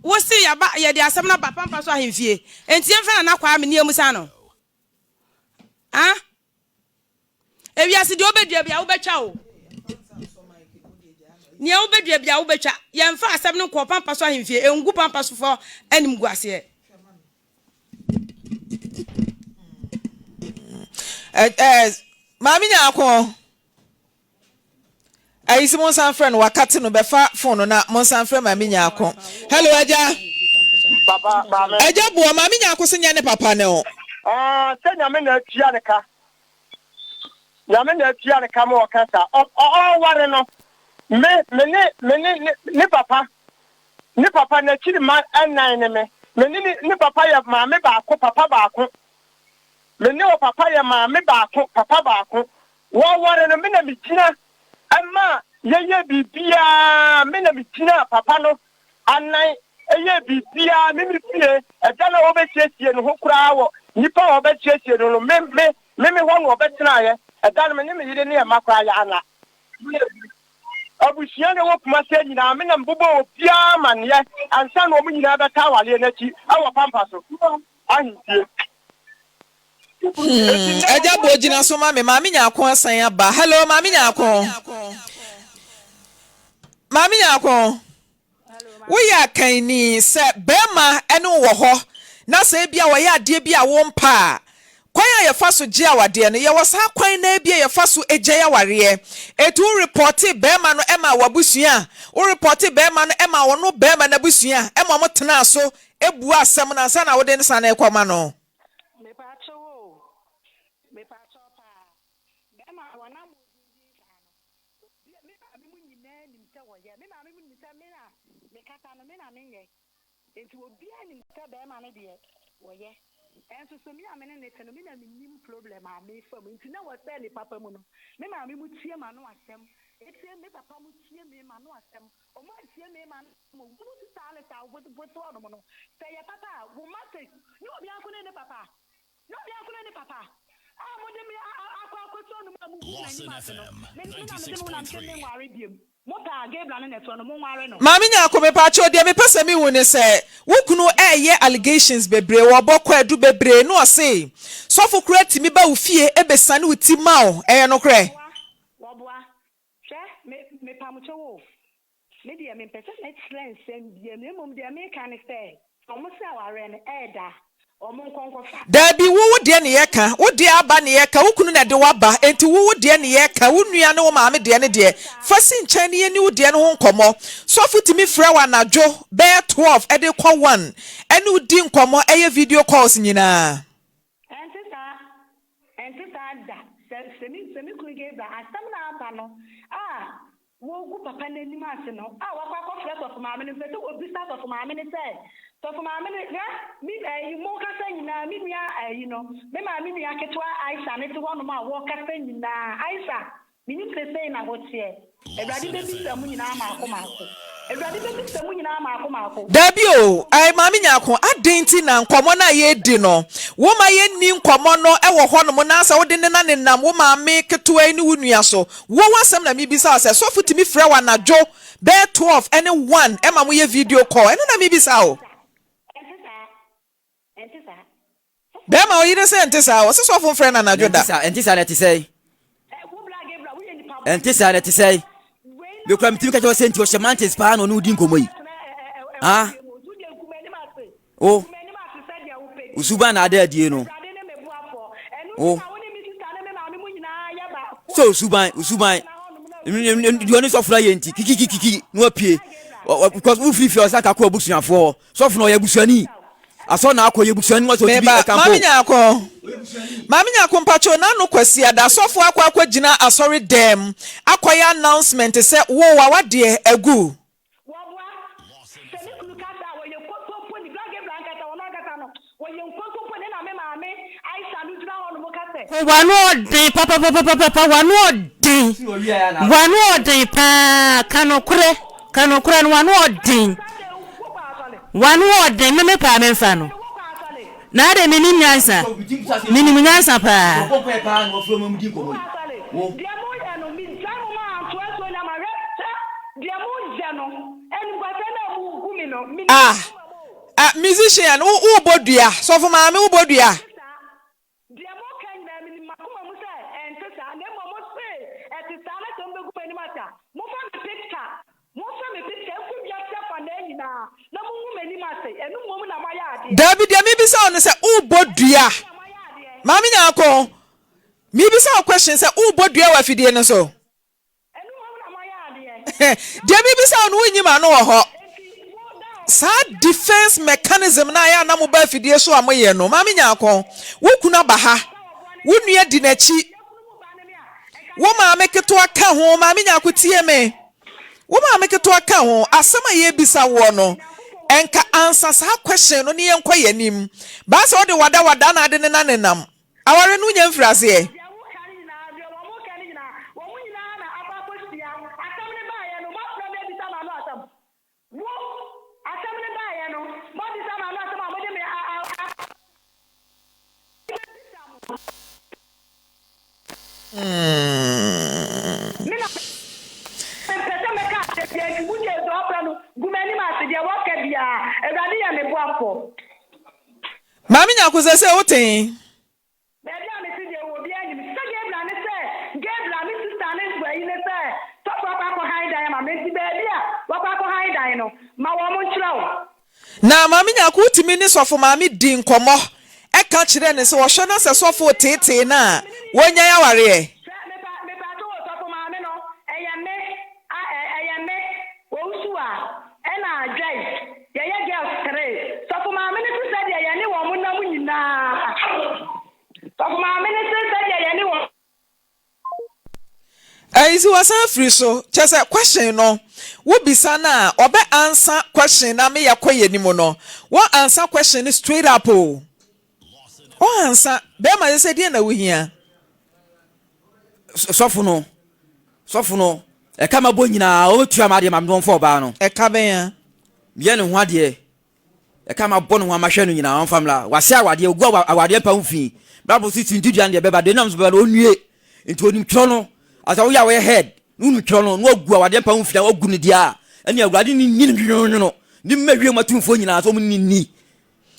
wo si ya ba ye de asem na ba pampa so ahemfi enti yemfe na kwa me ne amusa no ah ewi asi de obedua bia wo betwa o ni e obedua bia wo betwa yemfa asem no kwa pampa so ahemfi engu pampa so fo anim gu ase Maame nya akon ayisi mon san friend wakati no befa phone na mon san friend maame nya akon hello aja Papa maame aja bo maame nya akon se nya ne papa ne o se nyame na atua ne ka nyame na atua ne ka mo kasa o ware no me papa na chiri ma anan ne me ne papa ya maame ba ko papa ba ko me ne o papa ya maame ba ko papa ba ko wo ware no me na mijina ama ye bibia me na mijina papa no anan ye bibia me fie e na wo be tietie no ho kura wo nipa wo be tietie no me ho no be tena ye e da me ne me yire ne e makwa ya ana abusia ne wo kuma se nyina me na mbobo obia man ye ansa no mo nyina be ta wale na chi awo pampa so ahintie aja bo jina so maame nya akon asan aba hello maame nya akon wo ya kan ni se bema ene wo ho na se bia wo ya ade bia wo mpa kwan ya fa so je awade no ye wo sa kwan na bia ye fa so eje ya ware etu report bema no ema wabusua wo report bema no ema wo no bema na busua ema mo tena so ebu asem na nsa na wo de nsa na ekoma no Enti obia ni nta be ma ne de woye enso so mi amene ne teno mi na minim problem a me fam enti na wo sell papa mu no me ma me mu tie ma no asem eti me papa mu tie me ma no asem o ma tie me ma no mu ti sale ta wo to no mo no say ya papa wo ma say ni obi anko ne papa ah mo de mi akwa to no ma mu ni ma no me na me Mota Gabriel na netwo no mo nware no maame nya akome pa cho de me pese mi wu ne se wukunu eye allegations bebre wo bokwa adu bebre no se sofo create mi ba ufie ebesane uti mawo no kre wo boa hwe me pamucho wo me de me pese excellence sem de me mom de me kan se omo se aware no da Dabi wo de ne yeka wo de aba ne yeka wukunu na de waba enti wo de ne yeka wo nua ne wo maame de ne de fasi nchen ne ni wo de ne ho nkomo so futimi fra wa najo be 12 e de kwa 1 ene udi nkomo eye video calls nyina enti sa da semi kugeba asam na aba no Wogu papa n'anim ase no a wakwa kɔfrɛ sɔfo maame no mfɛ sɛ obisa sɔfo maame no sɛ sɔfo maame no na mi mo kasa nyinaa mi nua no me maame nua ketewa Aisha ne te hɔ no ma wɔ kasa nyinaa Aisha minim sɛ na wɔteɛ Awurade bɛbisa mu nyinaa maako Awurade bɛbisa mu nyinaa maako Dabi o ai maame nyako adenti na nkɔmɔ na ye di no wo ma ye ni nkɔmɔ no e wɔ hɔ no mo na sɛ wo de ne na ne nam wo maame ketewa ni wo nua so wo wasɛm na mi bisa sɛ sɔfo timi frɛ wa na dwo be 12 any 1 e ma mo ye video call eno na mi bisa o be ma o yire sɛ ntisa o sɛ sɔfo frɛ na na dwo da ntisa na ti sɛ ntisa na ti sɛ be kwa mtimi ka jo senti o semantics pa no no di nkomo yi ah o usuba na ada adie no o so usuban you only suffer yenti kiki no apie because we free for saka ko busuafo so fo no ya busuani aso na akoye busuani waso tibi akampo Mami nyako mpacho na no kwasi ada sofo akwa gina asori dem akoya announcement se wo wa wade agu Wanu pa kanokure wanu me pa me fa no na de minim nyansa pa musician u bodua so for maame u bodua David ya mibisa on say ubodua Mami nyako mibisa o question say ubodua wa fidie no so dia mibisa on wunyima no wo ho sa defense mechanism na ya na mo ba fidie so amoye no Mami nyako wo kuna ba ha wo nua di nachi wo maame keto aka ho Mami nyako tie me wo maame keto aka ho asema ye bisa wo no enka answer sa question no ne yenko yanim ba se ode wada na ade ne na nenam aware no nya mfirase e Mami nyakuze se otin Baby am si je wo bia nyim se Gabriel mi sister ne gba yi ne se to papa ko hide ma me ti baby a papa ko hide no ma wo mo nkyerɛ na mami nyaku timi ni sofo mami di nkomo e ka kire ne se wo hwe na se sofo tete na wonya ya ware Isi wasan free so chese question no wo bisa na obe answer question na me yakoye ni mo no wo answer question straight up o answer be ma say die na wo hia sofo no e ka mabo nyina o tua ma de ma don fo ba no e ka ben ya ye ne ho ade e ka mabo no ho ma hwe no nyina on famla wase awade ogu awade pa mfi bible sit ntudian de be ba de nam so ba no nue nti onim tro no asa wo ya we head nunu tro no no ogu awade pa mfi ogu ne dia ene awade ni no ni mehwe matumfo nyina so ni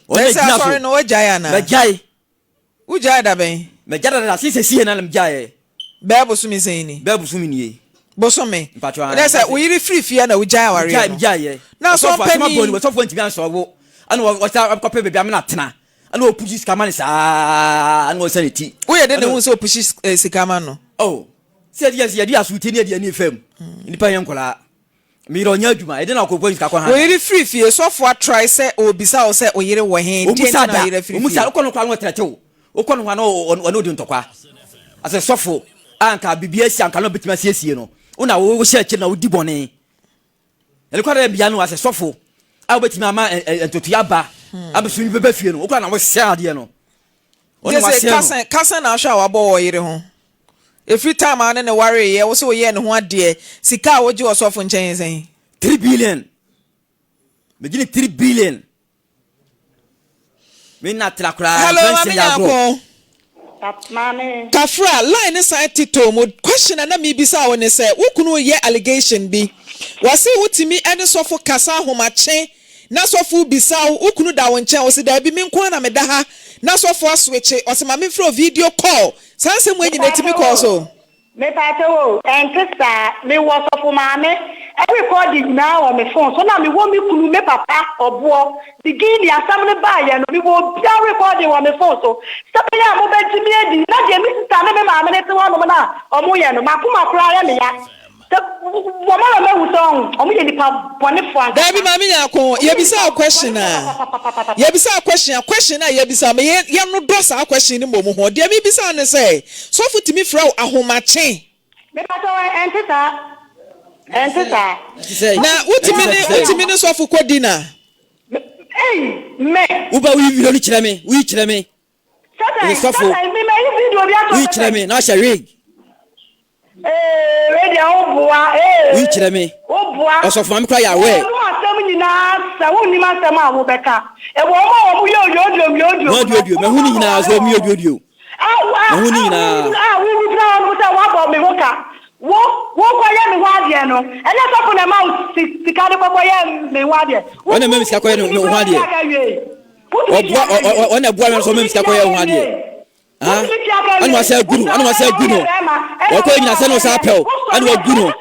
o ne gina so no wajaya na bajai ujaya da ben mejada da sisi na lemjaye bebo sumi zeni bebo sumi ni bosome na say we yiri free fia na ujaya ware mjaye na so pani we so fo ntimi anso wo ana wo sa kope bebia me na tena ana o pushi skamani sa ana o sanity wo ye de ne hu so pushi sikama no oh se dia asuti ne dia ni fam nipa yen kola mi ro nya adwuma e de na ko pushi ka ko ha we yiri free fia so for try say obisa o say oyire wo hen die na yire free fia omusa ko no kwa no tretew okono ho no ono di ntokwa ase sofo anka bibia si anka no betima siesie no una wo hye na wodi bone ele kwara bia no ase sofo a obetimi ama entotu aba abesu ni beba fie no okwa na wo hye ade no oni wase kasa na ahwa wabo wo yire ho every time ane ne worry ye wo se wo ye ne ho ade sika wo ji osofo nchen zen 3 billion megini 3 billion me na trakra hello mami kafra line side tito mo question na mi bisa woni say wukunu ye allegation bi wase wutimi ene sofo kasa homache na sofo bisa wukunu da wonche wo se da bi me nko na me da ha na sofo switch o se mami fro video call sanse mu enyi na timi call so me pato enkesa me wo sofo mami every recording now on my phone so na me wo me kunu me papa obo begin asam ne ba ye no me wo bia recording on my phone so sabe ya mo be timi edi na je mi sister me mama ne te wa no na omo ye no makuma kura ya me ya wo ma me wu song omo ye nipa bone fo an Dabi mami yakon ye bisa question na ye bisa me ye no do sa question ni momu ho de mi bisa ne say so futimi fra ahomache me pato Entita. Na utimi ne so fu kodina. Me. Uba wi video ni kire me. Wi kire me. Sasa me video bi ato. Wi kire me na sha rig. Radio obuwa Wi kire me. Obuwa. Osofo am kra ya we. No asem nyina sa woni ma asem a wo beka. E wo mo wo yo. Me hu ni nyina so mi yo. Me hu ni nyina. Wi bra no sa wa bo me hoka. Wo kwaye me wadie no ele so na ma sikade kwaye me wadie wona me sikade kwaye no wadie wona bua me so me sikade kwaye wadie anu ma say guru wo ko nyina se no sa pel anu wa guru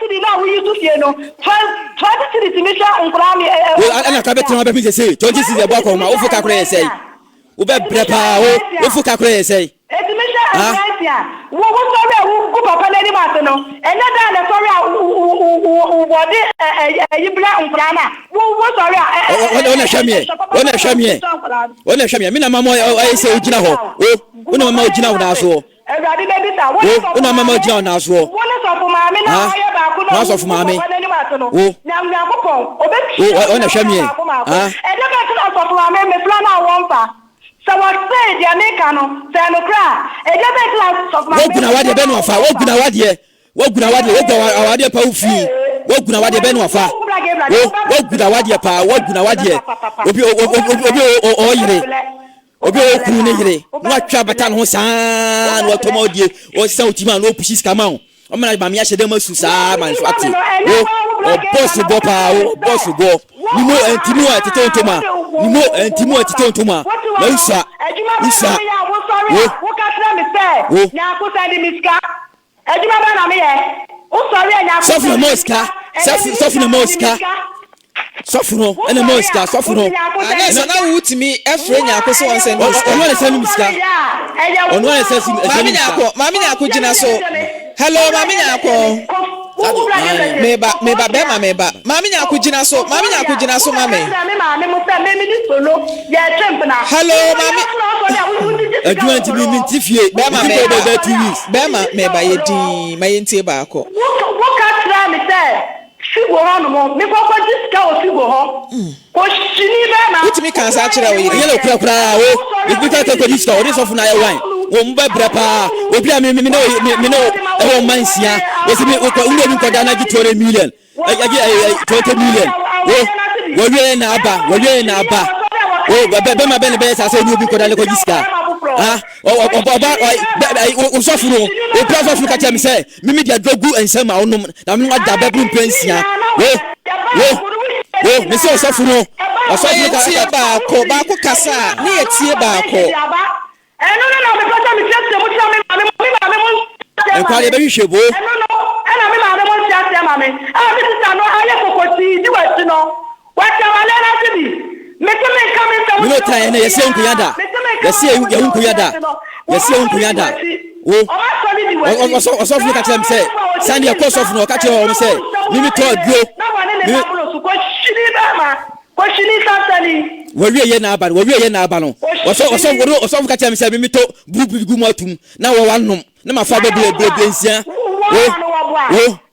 ana ka betre ma be mi say 26 e bua ko ma wo fuka kwaye say wo be brepa wo fuka kwaye say wo sorry wo papa na ni ma no ene da na sorry wo de yibla umfrana wo sorry ona hwamie me na mama ay say ogina ho ona mama ogina ho na so ewade be bisa ona mama ogina ho na so wo ne so fu maame na aye ba ku no so fu maame na yakopon obetu ona hwamie ene be tuna so fu maame me plana wonfa. So what say the Americano, Zanocra, a debate class of my Waguna Benuafa, Waguna Wadie, Waguna Paufi, Waguna Wadia Benuafa, Waguna Wadia Pa, Waguna Wadia, Obi Kunigre, what Chabatan Hosan, what Tomodi, or Southman, or Pushis Camon. I'm not by Miasha Demo Susa, man, Swati, possible power, possible. You know, and Timo at the Tontoma, you know, and Timo at the Tontoma. No, sir, Lisa, what can I say? Now, Miska, Sofna Mosca, Sofna Mosca. Sofno, and a Mosca, Sofno. Ana na wutimi efrenya akoso won send. Onwa na send miska. Onwa na send mami na akugina so. Hello mami na akọ. Meba bema. Mami na akugina so. Mami. Hello mami. Adwan ti mi ntifie. Bema 2 weeks. Bema meba yedi mayentie ba akọ. Wo ka tra mi say figo ho no me ko diska o figo ho ko shini be na utimi kan sa kire wo yire yele kura wo ibi ka ko diska o so funa ye wan wo mba brepa obi a me no e wo mansia wo se me ko ndo bi ko dana gi 20 million 20 million wo we na aba wo be ma be ne be sa se ni bi ko dana ko diska o so funu o pra so ka tell me say me dia dogu ensem a onum na me wada be bu pensia wo me say o so funu ka tie ba ko kasa ni etie ba ko no me pata me tete mo tira me enkwale be hwebo na me ma mo tira me me sister no aye kokoti di wati no wata wale na tibi me teme kame sa me no try na yesi enkuyada wo so funu ka tell me say sandi ko so funu ka tell me say mimi to aduo ko shini tantani wawie ye na aba no so ka tell me say mimi to bubu gumatum na wo wanom na mafa be nsia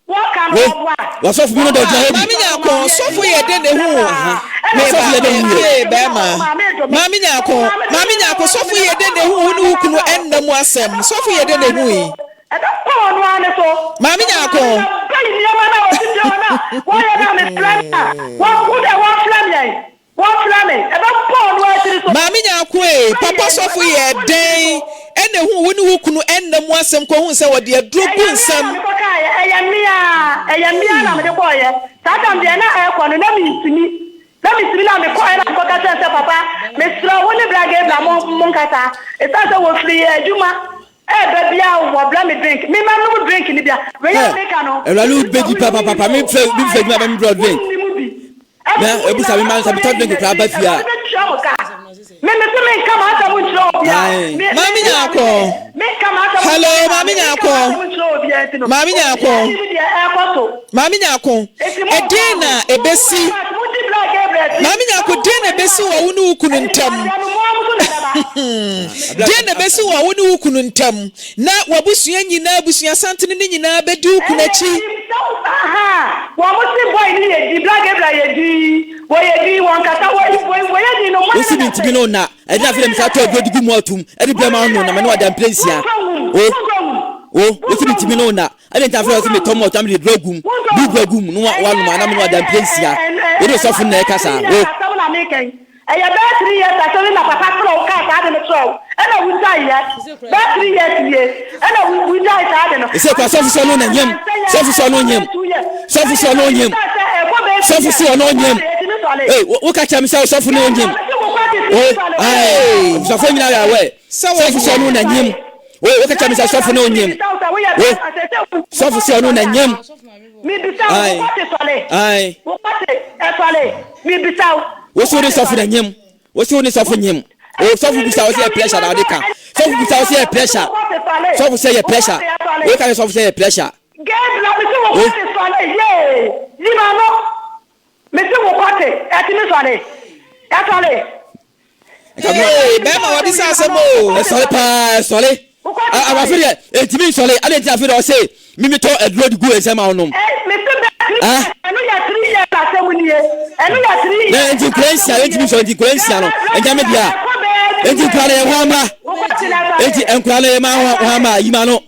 What's off me? Mami nyako sofo ye de ne hu. Mami nyako sofo ye de ne hu nu kunu ennam asem. Sofo ye de ne hu yi. Mami nyako. Mami nyako papa sofo ye den ene hu woni hu kunu ennam asem ko hu se wo de adrogu nsam. Eyamia na me ko ye tata mbe na ko no na mi na me ko na ko ka se papa me sra woni blage bla mo nkata e ta se wo free aduma baby wo bla me drink me ma no drink ni bia we ya make no e la lu bedi papa me fe me blood drink na e bu sa me man sa to drink ka ba fia me kama hata mu nchiro bia Mami nyako me kama hata hello Mami nyako edena ebesi Mami nyako dena ebesi wa wonu ukunu ntam dena ebesi wa wonu ukunu ntam na wabusua nyina abusua santene ni nyina bedi ukunu achi wa musi boy ni ye di black ebra ye di wo ye di won kata wo ye di no mo usi binti bi no na e na fele msa to agudigu mu atum e di blama no na me no adam plesia usi binti bi no na e di ta fele usi me tomo tam di drogum no wa no na me no adam plesia e do sofu na e kasa eya ba 3 years asori na papa kro ka ta de no tro e na wu dai ya ba 3 years ye e na wu dai ta de no e se kwa sofu so no na nyem sofu so no nyem eh wo ka cham se sofu no nyem sofu nyina ya we sofu so no na nyem wo ka cham se sofu no nyem sofu so no na nyem mi bisa wo pate sole wo pate sole mi bisa wo so ni sofu na nyem wo so ni sofu nyem o sofu bisa wo se pressure na de ka sofu bisa wo se pressure sofu se pressure wo ka sofu se pressure get la mi se wo pate sole ye limano mi se wo pate ati mi sole bema wadi sasemo sole pa sole aba fere etimi sole ale ti afere o se mimi to edroad go esema onum mi se be enu ya 3 years asemu ni enu ya 3 years na integration etimi so integration no enjame dia enti kwale hwama enti enkwale ma hwama yima no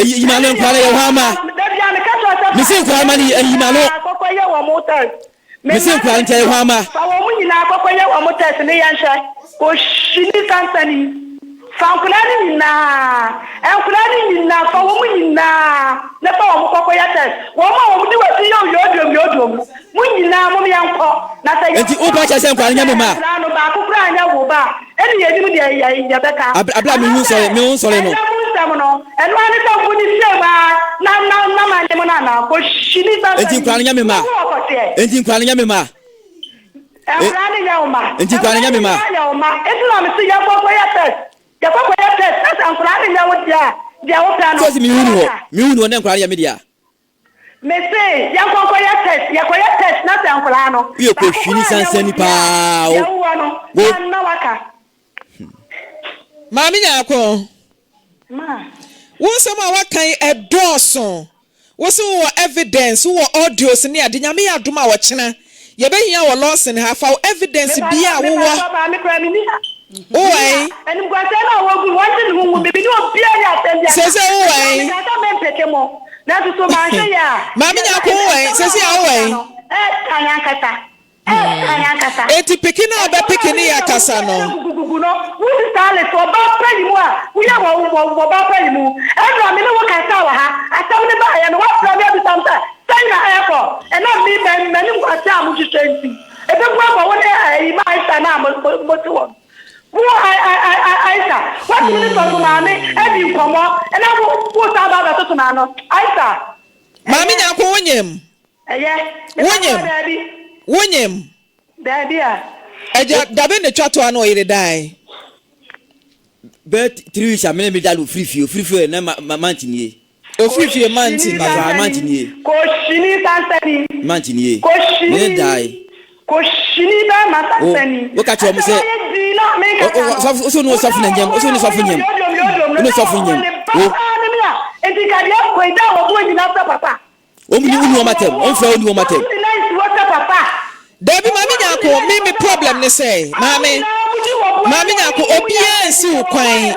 yima no enkwale hwama misi kwama ni yima no kokoye wo motor misi kwale nche hwama fa wo mu nyina kokoye wo motor ne yansha ko shini kansani fankulani nyina fa wo mu nyina ne fa wo kokoye test wo ma wo di wasi yodom mu nyina mu yanko na sa enti o ba cha se kwale nyame ma no ba kokura anya wo ba eni ye dimu de ya beka abla mi hu sole no enu ani so mu ni se ba na ma le mo na ko shini ba enti kwale nyame ma enti kwale nyame ma Enkwale nyama enti kwale nyame ma enti na mi si ya kokoye test na enkwale nyawo dia wo plan so si mi hu no enkwale nyame dia me say ya kokoye test na enkwale no ye ko shini sansani pa o na waka Mami nyako ma won ma wakan edoso wo se wo evidence wo audios ne ade nyame adoma wo chena ye behia wo Lawson ha fa evidence bia wo wo oi eni gwase na wo gu won tin hu bibi ni obia ya atembia sese oi ta me peke mo na so ma hwe ya Mami nyako oi sese ya oi kanyakata eti pikina ba pikini ya kasa no wuti style so ba peli mu a wuya wo ba peli mu eno mi ne wo kasa wa ha asam ne ba ya no wa problem bi samta China airport and not me many what time you change. If you go over there, you might stand up but one. Aisa, what you need to Maame and you come on and I will put about to Mano. Aisa. Mami nyako wonyem. Yes. Wonyem. Daddy. Eja dabe ne twato ano yire dai. Bet 3 weeks amene me dalu free na mantini. Ofifie mantini. Papa mantini. Ko shini sansani. Mantini. Ko shini. Me dai. Ko shini ba masansani. Wo ka cho mo se. O so no so fu na nyam. O so no so fu nyam. No so fu nyam. enti ka dia ko ida wo bo nyina papa Omni uni o matem on fra uni o matem papa Debi mami nyako me problem ne say mami nyako obia nsi ukwan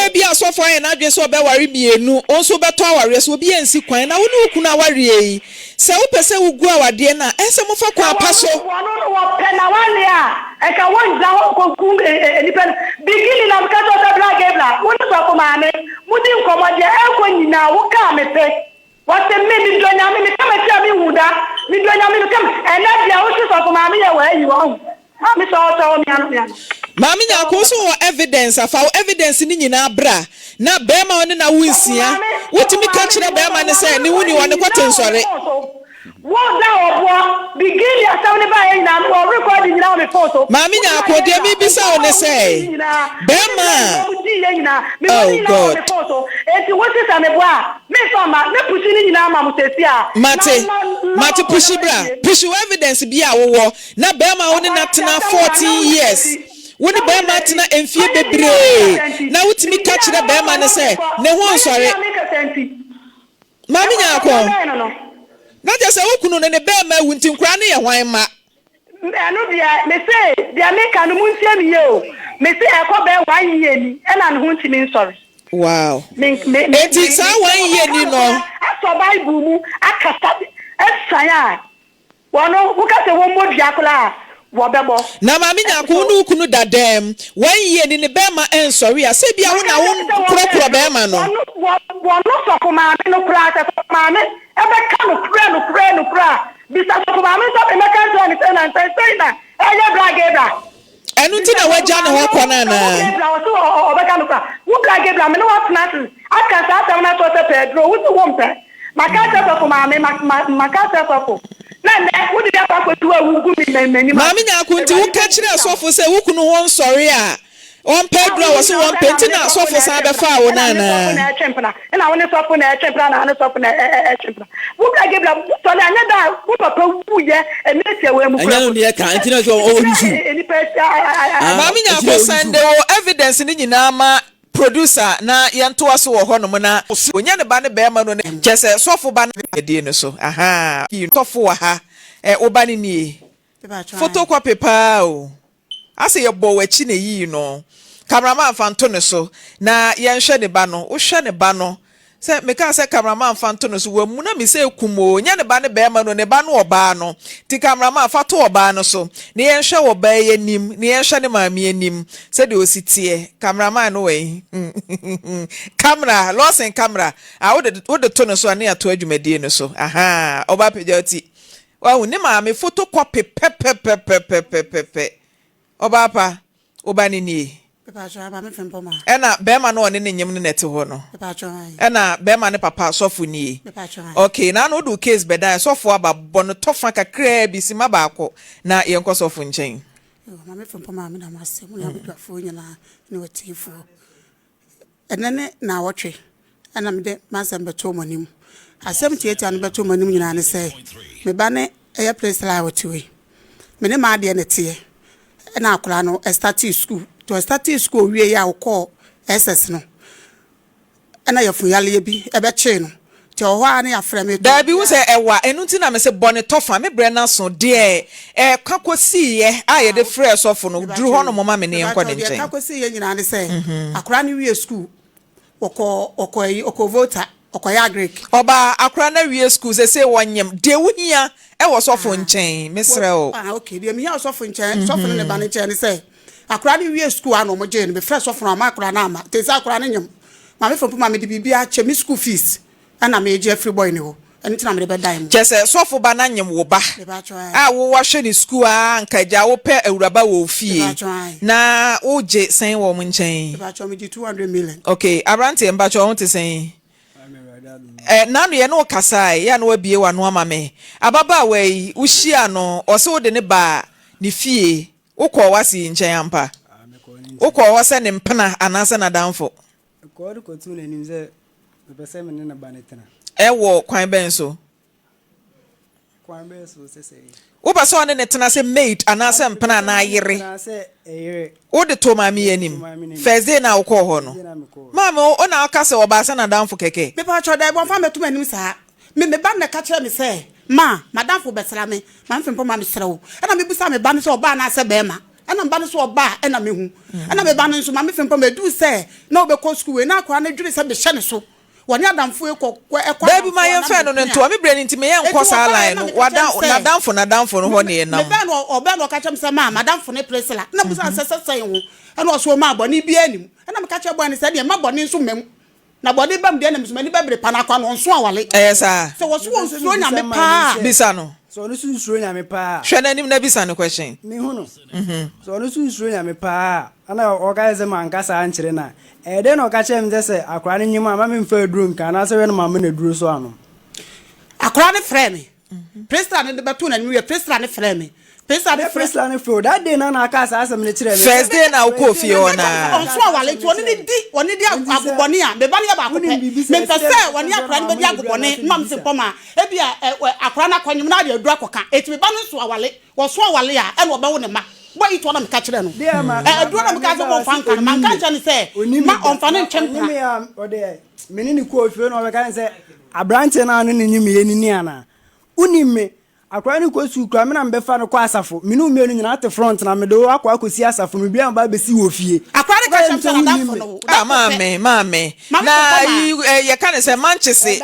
ebi asofo yen na dwe so be ware mienu onso beto aware so obia nsi kwan na wonu ukunu aware yi se wo pese ugu awade na ense mo fa kwa apaso wono wo pena wane a e ka won za ko ku ni pen bigini na ka to ta bla gebla wonu so ko mame mudi nkomo je e ko nyina wo ka me pe wate me donya me kama tia mi wuda mi donya me kama ena dia wo so ko mame ye wa yi wo mami so mi anu mami nyako so evidence afa evidence ni nyina bra na bema woni na wunsia wotimi ka kire bema ne say ni wuni woni kwatensore wo da obo begin ya saw ne ba yin na mo record ni na me photo mami nyako de mi bisa woni say bema oh god eti wo se sa me boa me so ma me pushi ni nyina ma mo sesi a mate pushi bra pushi evidence bi a wo na bema woni na tena 14 years woni bema tena enfie bebre na wutimi ka kire bema ne say ne ho nsore mami nyako na just say okunu ne bema wunti nkura ne ye hwan ma anu dia me say dia me ka no muntie mi ye o me say e ko be 1 year ni e na no ntimi nsore wow eti sa 1 year ni no aso bible mu akasa esaya wono buka se wo modua kola wo bebo na mami nyako no ukunu dadem 1 year ni ne bema ensori a se bia wo na wo kro bema no wono so ko ma me no kra ta ma me e be ka no kra bisa so ko ma me so e me kan so ni say na e ye bra enu ti na waja ne ho kwana na o be ka no kra wo bra me no wa tna aka sa ta na to te pedro wo so wo mpe makata so ko ma me makata so ko na wo di apa ko tuwa wu gumi meni mami nyako nti wo ka kire asofo se wo kunu ho nsori a on pedro wo so won penti na asofo sa be fa wo na na chempna na woni sofo na chempna na sofo na chempna wo ga gebla so na anya da wo papa wu ye emetie we mu anya no ne ka nti na so o rusu mami nyako sande wo evidence ni nyina ma producer na yento aso wo ho no na onya ne ba ne be ma no kese sofo ba na die no so aha sofo wa ha oba ni ni photocopy pa o ase ye bo wachi na yi no cameraman fanto ne so na ye nhwe ne ba no wo hwe ne ba no se me ka se cameraman fanto ne so wa mu na me se kumo nya ne ba ne be ma no ne ba no oba no ti cameraman fato oba no so ne ye nhwe wo ba ye nim ne ye nhwe ne maame anim se de ositie cameraman no we camera Lawson camera wo de to ne so ane ato adwumadie no so aha oba pejati wa ne maame photocopy pepe oba pa oba ni ni Papa John, Maame Frimpomaa. Ena bema no ne nyem ne nete ho no. Papa John. Ena bema ne papa sofu ni. Papa John. Okay, na no do case beda sofu aba bono tofa kakra bi sima ba akọ na ye nko sofu nchen. Maame Frimpomaa me na masem na abudwafo nyina ne watifo. Enene na wotwe. Ena me de masem beto monim. Asem tietia no beto monim nyina ne se. Me ba ne eye place la wotiwe. Me ne ma de ne tie. Ena akora no start school. To start school we ya ukọ SS no ana yafuyale bi ebe che no te o hwa na ya frame to da bi wo se ewa enu ti na me se bone tofa me bre na so de kwakosi ye aye de fresh of no duru ho no mama me ne nko ne nchen kwakosi ye nyina ne se akora ni we school okọ voter okoya agric oba akora na wie school se wonyem de wuhia e wo sofo nchen mesre o okay de me ya sofo nchen sofo ne ba ne nchen ne se akora ni wie school ano mo je ne be fresh sofo na akora na ama te se akora ne nyem Maame Frimpomaa me de bibia che me school fees ana me je free boy ne ho eni tina me de be dan jese sofo ba na nyem wo ba wo wa hwe ni school anka ja wo pe awuraba wo fie na wo je sen wo mo nchen ba cho me di 200 million okay abrante mba cho won te sen nanu ye no kasai ya no wabie wa no ama me ababa wei wo hia no o se wo de ne ba ni fie ukọ wasi nchen ampa ukọ wase ne mpena anase na danfo ko ko tu ne nim ze be se me ne na ba ne tena wo kwan ben so Uba so ne tena se mate anase mpena na ayere. Wo de to maame anim. First day na wo ko ho no. Maame o na aka se oba se na danfo keke. Me pa cho dai bon fa metum anim sa. Me ba na ka kire me se, ma, madamfo besra me. Maame Frimpomaa me sra wo. E na me busa me ba ne so oba na se be ma. E na mba ne so oba e na me hu. E na me ba ne so Maame Frimpomaa do se na obekọ school we na akwa na dwiri se be hye ne so. Woni adamfo ekọ baby my yan friend no nto me brain nti me yan kọ sa line no wada na damfo no ho ne enam me ba no oba no ka chem se ma madamfo ne presela na busa sese hu e na so ma aboni bi anim e na me ka che bo ne se de ma boni nso mem na boni bam de na me ba bre panakwa no nso awale sa so wo so nso nya me pa bisa no so no sunsuo nya me pa hwe na nim na bisa no question me hu no so no sunsuo nya me pa ana organize man kasa ankyere na de no ka chem de se akra ne nyima ma me mfa duro nka na se we no ma me na duro so ano akra ne frame prestra ne de beto na nwi prestra ne frame prestra ne fro that day na kasa asem ne kire first day na wo ko fie ona on so awale to oni di agobone a me ba ne ba ko pe me pese woni akra ne be di agobone Maame Frimpomaa e bia akra na kwanyim na de adura koka eti me ba no so awale wo so awale a e no be wo ne ma boy it wanna me catch them no adura na me ka so mo fan kan man kan chani say ma on fan nchempra me ya ode menini ko ofie no be kan say abrante na no nyim ye ni ana unimme akwa ni ko su kra me na mbe fa no ko asafo minu me no nyina at front na me do akwa akosi asafo me bia ba be si wo fie akwa ni ka chempra na dafo no maame na ye kan say manchese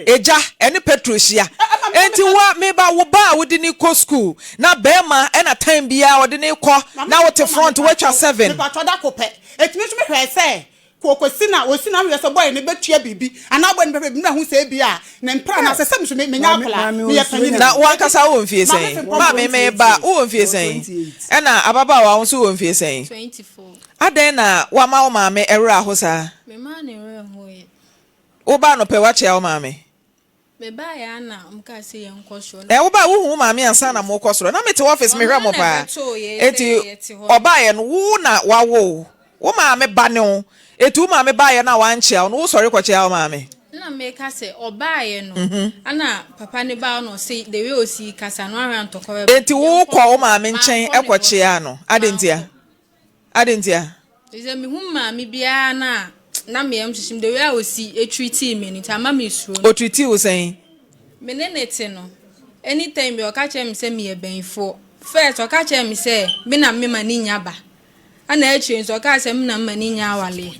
eja ene petrosia enti wa me ba wo ba wo di ni ko school na bema e na time bia wo di ni ko na wo te front we twa 7 me ba to da ko pe etimi so me hwe say kokosina osina we so boy ne betua bibi ana boy ne be na hu say bia na mpra na sesem so me nya akola me ye panyi na wankasa wo mfie sen maame me ba wo mfie sen e na ababa wa wo so wo mfie sen 24 aden na wa ma wo maame ewra ho sa me ma na ewra ho ye wo ba no pe wa chia wo maame me ba ya na mka se ye nkosho wo ba wo hu maame ansa na mo kosoro na me te office me hwe mo pa enti oba ye no wo na wa wo maame ba ne wo etu maame ba ye na wanchia no wo sori kwachia wo maame na me ka se oba ye no ana papa ne ba no say the way osi kasa no ahwan tokọ enti wo kwa wo maame nchen ekwachia no adentia ize mi hu maame bia na me am hihim the way osi etreat me ni ta mama isuro o treat wo sen me ne nete no anytime be o ka che me se me e benfo first o ka che me se me na me mani nyaba ana echi nso ka se me na mani nya awale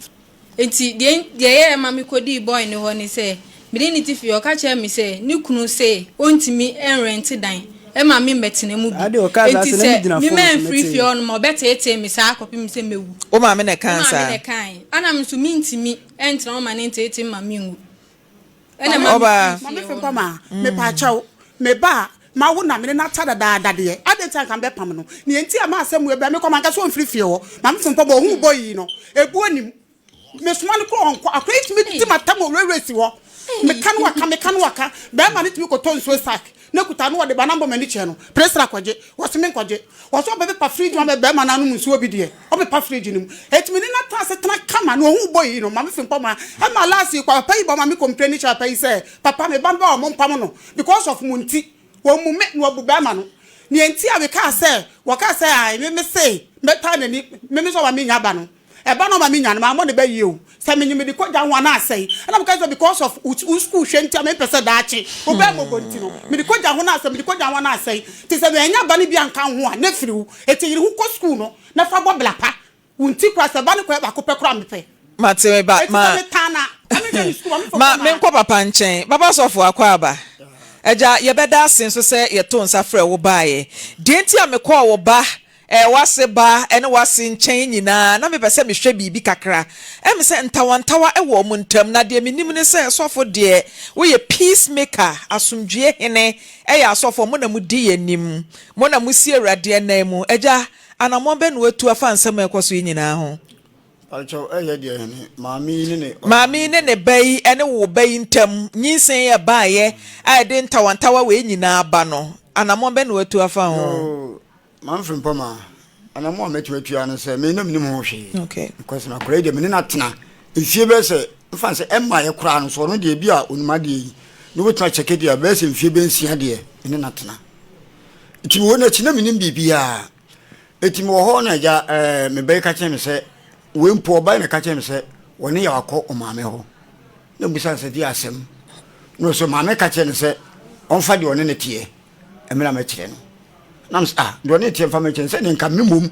enti de ye mama kodi boy ne ho ni se me ni tifi o ka che me se ni kunu se ontimi enrent dan e ma me metene mu bi enti se me men free fi on mo beta ete me sa akopi me se mewu o ma me ne cancer ma me ne kan ana me so mintimi entra o ma ne ete ma me ngu ene ma Maame Frimpomaa me pa chaw me ba ma wo na me na tada da de ade tan kan be pam no ne enti ama asem we be me koma nka so mfiri fie ho Maame Frimpomaa hu boyi no ebu anim me suma no ko onko akwait me ti matam o rewresi ho me kan waka be ma ne timi ko ton so sack na kuta no de banambo mani che no presra kwaje wose me kwaje wose obe pa fridge ma be ma na no nsuo bi de obe pa fridge nim etimi ni na ta se tena kama no hu boyi no Maame Frimpomaa e ma last kwa papa yi ba ma me complain cha papa yi say papa me bamba o mo mpam no because of munti wo mu me no obu ba ma no ni enti a we ka say wo ka say ai me say meta na ni me so wa me nya ba no e ba no ma me nya no ma mo ne ba yi o say me nyime de ko ja ho na asai and because of school hwenti me pese da achi obe mo bonti no me de ko ja ho na asai me de ko ja ho na asai ti say me nya ba ne bi anka ho a na firi wu eti yiri hu ko school no na fa bo blapa wunti kwa se ba ne ko ba ko pe kra me pe mate ba ma me nko papa nchen baba sofo akwa aba eja ye beda sin so se ye to nsa frɛ wo baaye de enti a me kɔ wo ba wase ba ene wase nchen nyina na me pese me hwɛ bibi kakra me se ntawantawa wo mu ntam na de menim ne se sofo de wo ye peacemaker asomdwe hene ya sofo mo na mu di yanim mo na mu si awrade na mu eja anamon be no atu afa nsɛm ekoso nyina ho alcho de hene maami ne bayi ene wo bayi ntam nyinsen ye baaye a de ntawantawa we nyina aba no anamon be no atu afa ho Maame Frimpomaa anamon metu an se me nam nim ho hwe okay because na kora de me na tena efie be se mfa se emma ye kora no so no de bi a onuma de yi no wotna cheke dia be se mfie be nsia de ene natena iti wo na china minim bibia eti mo ho na ja me be ka che me se we mpo ba na ka che me se woni ya akọ o maame ho na busa se di asem no so maame ka che ne se onfa de one ne tie emira ma kire no nam do ne tie fa ma kire se ne nka memom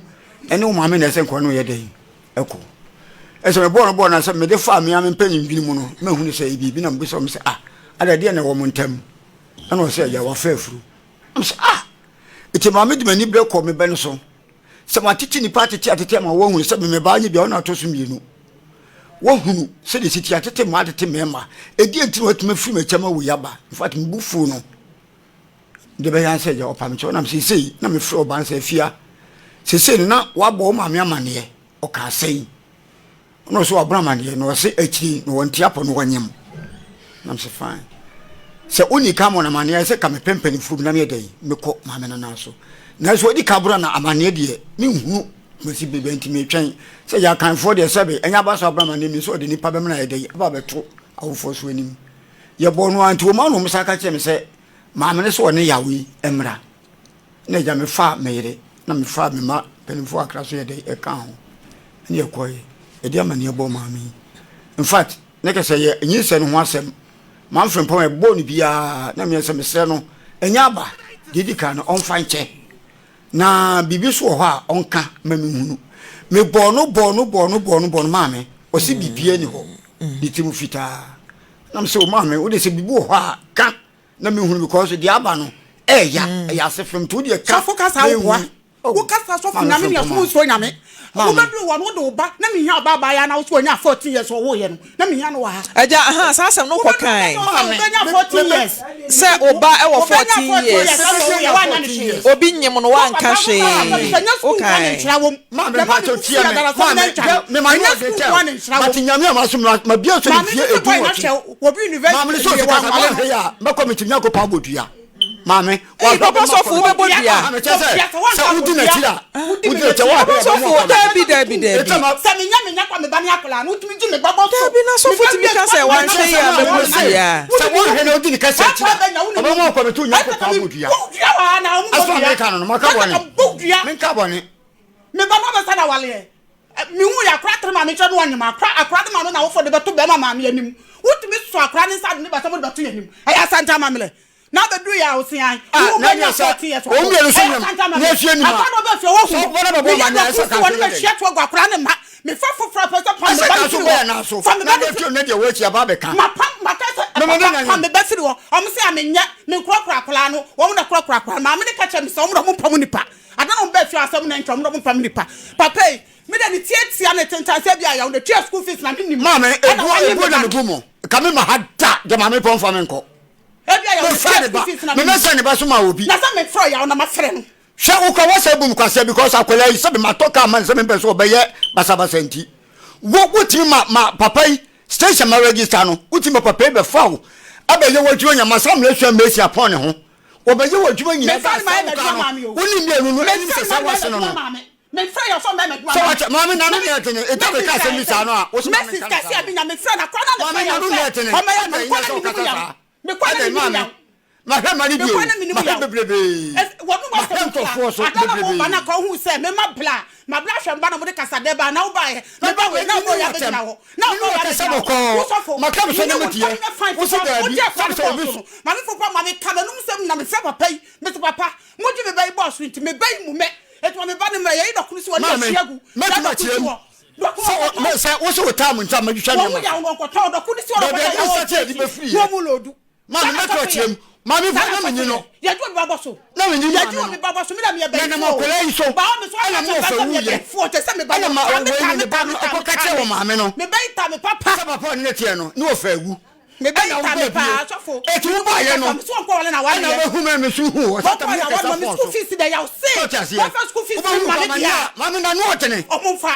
ene o maame na se nko no ye den eko ese me bo na se me de fa me am mpanyin dwini mu no ma hu ne se bibi na mbusa me se ada de na wo montam ana o se ya wa fafuru am se iti maame de mani bre ko me ben so se matiti ni patiti atete ma wo hu se me ba nya bia ona to so mienu wo hu se de siti atete ma atete mema edi enti watuma firi me chama wo yaba in fact mbufu no de be yan se ja opam che ona se na me firi oban se fia se na wa bo maame amane o ka sei no so abramane no se akiri no wonti apo no wanyem nam se fine se uni kama na mane se ka me pempeni furu na me dai me ko maame na so na so di kabura na amane de me hu mesi bebe enti me twen se ya kan for de sebe enya ba so abramane mi so de nipa be na dai aba beto awofo so anim ye bo no anti o ma no msaka che me se maame ne so woni yawe emra na ja me fa meere na me fa me ma penfo akra so ye dai e kan ho ne yekoye e dia mane bo maame in fact ne ka se ye nyi se no ho asem Maame Frimpomaa bo ni bia na me se me sre no enya ba didi kan on fanche na bibi so ho a onka ma me hunu me bono maame o si bibie ni ho di timu fita na me se o maame o de se bibi ho a ka na me hunu because di aba no ya se fem to de ka so focus how wo kasa so funa me so so nyame wo bedu wo no do ba na me hia baba ya na so nya 14 years wo ye no na me hia no wa ha aja sa asem no kokan nya 14 years se oba e wo 14 years obi nyem no wan ka hwe okay ma me pa to tia me ma nya de tia ma ti nyame ma so ma bia so ni fie edu wo bi university ma me so so ka ya ma ko mi ti nya ko pa bodua Mame, wa papa so fu be bodia. Se udi na tira. Udi na tewa. So fu David. Se me nya kwa me ba ni akola no tumi di me babo so. David na so fu ti mi ka se wan hwe ya be bodia. Se won hwe na udi ni ka se tira. Oba mo kwa me tu nya ko pa bodia. Aso America no maka boni. Men ka boni. Me ba no be sa na wale. Mi hu ya kra tre ma me che no anyim akra de ma no na wo fo de beto be ma me anim. Wutumi so akra ni sa de be so de beto anim. Aya santa ma mele. Na be do ya osian you go na 40 years o mi so na hwe ni ma aka no be fe wo so wona be ma na sa ka wona be hwe to gwa kra ne ma me fa fofra pe so pa me ba so we na so na be fi na de we chi aba be ka ma ka se pa me be firi wo o mo se amenya me kra no wo mo na kra ma me de ka che me so mo mo pam nipa ada no be fi asem na ntwa mo mo pam nipa papa me de ni tietia na tentan se bia ya wo de twa school fees na me ni ma me ebu na me bu mo ka me ma hada de ma me pon fa me nko ebia ya me message ba so ma obi na sa me fro ya na ma fre no hwe ukwa wasa bu mkwase because akwela yi se be matoka man se me be so obeye basabasa nti wo timi ma papa yi station ma register no utimi papa be fawo abeye wadwuma nya masam le hwe mesi apon ne ho obeye wadwuma nya me fa ma be dwa mami o woni mi enu no eni se sa wase no me fra ya so me dwa so what mami na no ne atene eta be ka se mi sa no a wo so me si ka se abi na me fra na kwa na me ya o me ya me kwa na mi ya me kwa na mi ya ma hwe mani bio ma bebrebe wo no ma to force bebrebe ba na ko hu se me ma bla hwe mba na mo de kasa de ba na wo ba me ba we na mo ya be na wo na wo ya kasa boko ma ka so ne metie wo so da bi so obi so ma me fo pa ma me ka ba no sem na me fra papa yi me to papa mo ji me ba yi boss nti me ba yi mu me eto me ba ne me ye dokuru si wo na shiagu me ma tie mu so wo so tam nta ma hwa ne mo ya wo ko to dokuru si wo na wo mo lodu ma me to tie ma me fa na me ni no ya ju me babo so na me ni ya ju me babo so me na me be na ma ko le so ba me so na me fa me be fo te se me ba na ma me ba ko ka che wo ma me no me ba ita me papa sa papa ni tie no ni o fa egu me ba ita me pa so fo e tu ba ye no so ko wala na wa na ba hu me su hu o sa ta me ka sa fo school fees de ya o se wa fa school fees ma me dia ma me na no otene o mo fa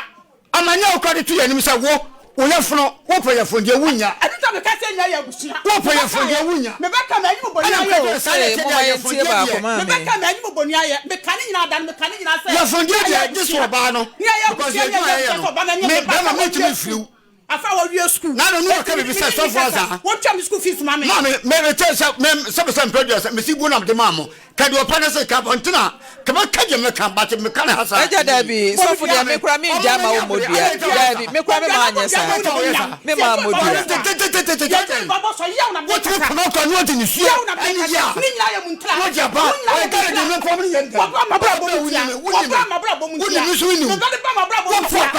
amanya o ka de tu ya ni se wo oya funu wo pa ya fonde wunya adita me ka se nya ya busia wo pa ya fonde wunya me ba ka me anyi boni aye mo ma yentie ba ko ma me ba ka me anyi boni aye me ka ni nyina dan me ka ni nyina se ya fonde dia dis wo ba no ya busia ya so ba na me ba ma me timi friu afa wo wie school na no ka be say so for za what cham school fees mama me tell say me some producer me si bu na de mamo ka de opa na say ka bontina ka ma ka je me ka ba me ka na hasa eja dabi so for dia me kura me nja ma wo modua dabi me kura me ma anya sa me ma modua baba so yaw na what you come out no de ni su yaw na be ka ni nya ya muntra what ya ba o ka de me form ni yenda baba ma bra bo mu tia baba ma bra bo mu tia ni su ni baba ma bra bo mu tia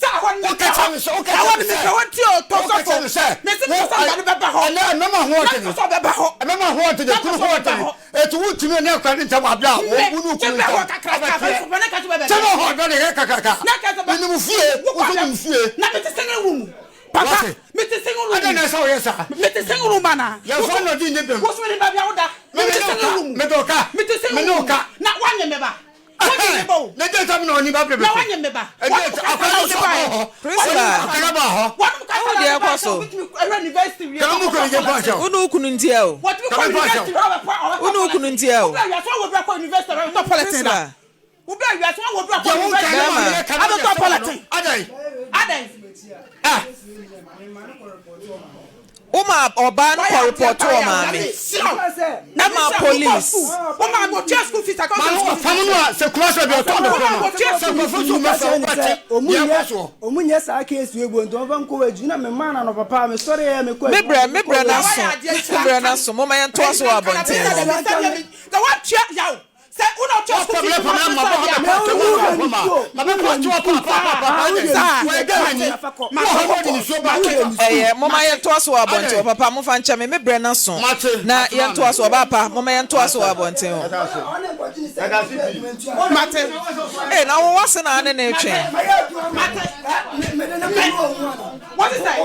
sa hon o ka tell me so o ka tell me so what you to so me se so ba be ba ho na me ma ho te so be ba ho me ma ho te de ku ho te e tu wuti me na kwa ni nta wa bia wo nu ku be ho kakra ka fa na ka tu be be tell me ho be ne ka na ka so be ni mu fie o so ni mu fie na me te sengre wu papa me te sengre wu ada na sa o yesa me te sengre wu mana ya fa no di ne be wo so ni ba bia wo da me te sengre wu me do ka me te sengre wu na wanye me ba na de tam no ni ba plebe na wanye me ba akwa so ba Priscilla akara ba ho how dey kwaso university we ka mu ko je pa cha unu kunu ntia o what we call university unu kunu ntia o ya so we bra ko university to politics na we bra ya so we bra ko university ada to politics adai ah Uma oba no ko report o maame na ma police uma go check school fees account ma famu no se class be o ton de se ko fu ma fa o omunye sa case we bo nto van ko waju na me mana no papa me sorry ya me ko me bra na so mo ma yan to so abonten the what check yaw say uno check school fees mo ma yan to so abonten papa mo fa ncha me bra na so na yan to so papa mo ma yan to so abonten o mate na wo wase na ne na twen what is that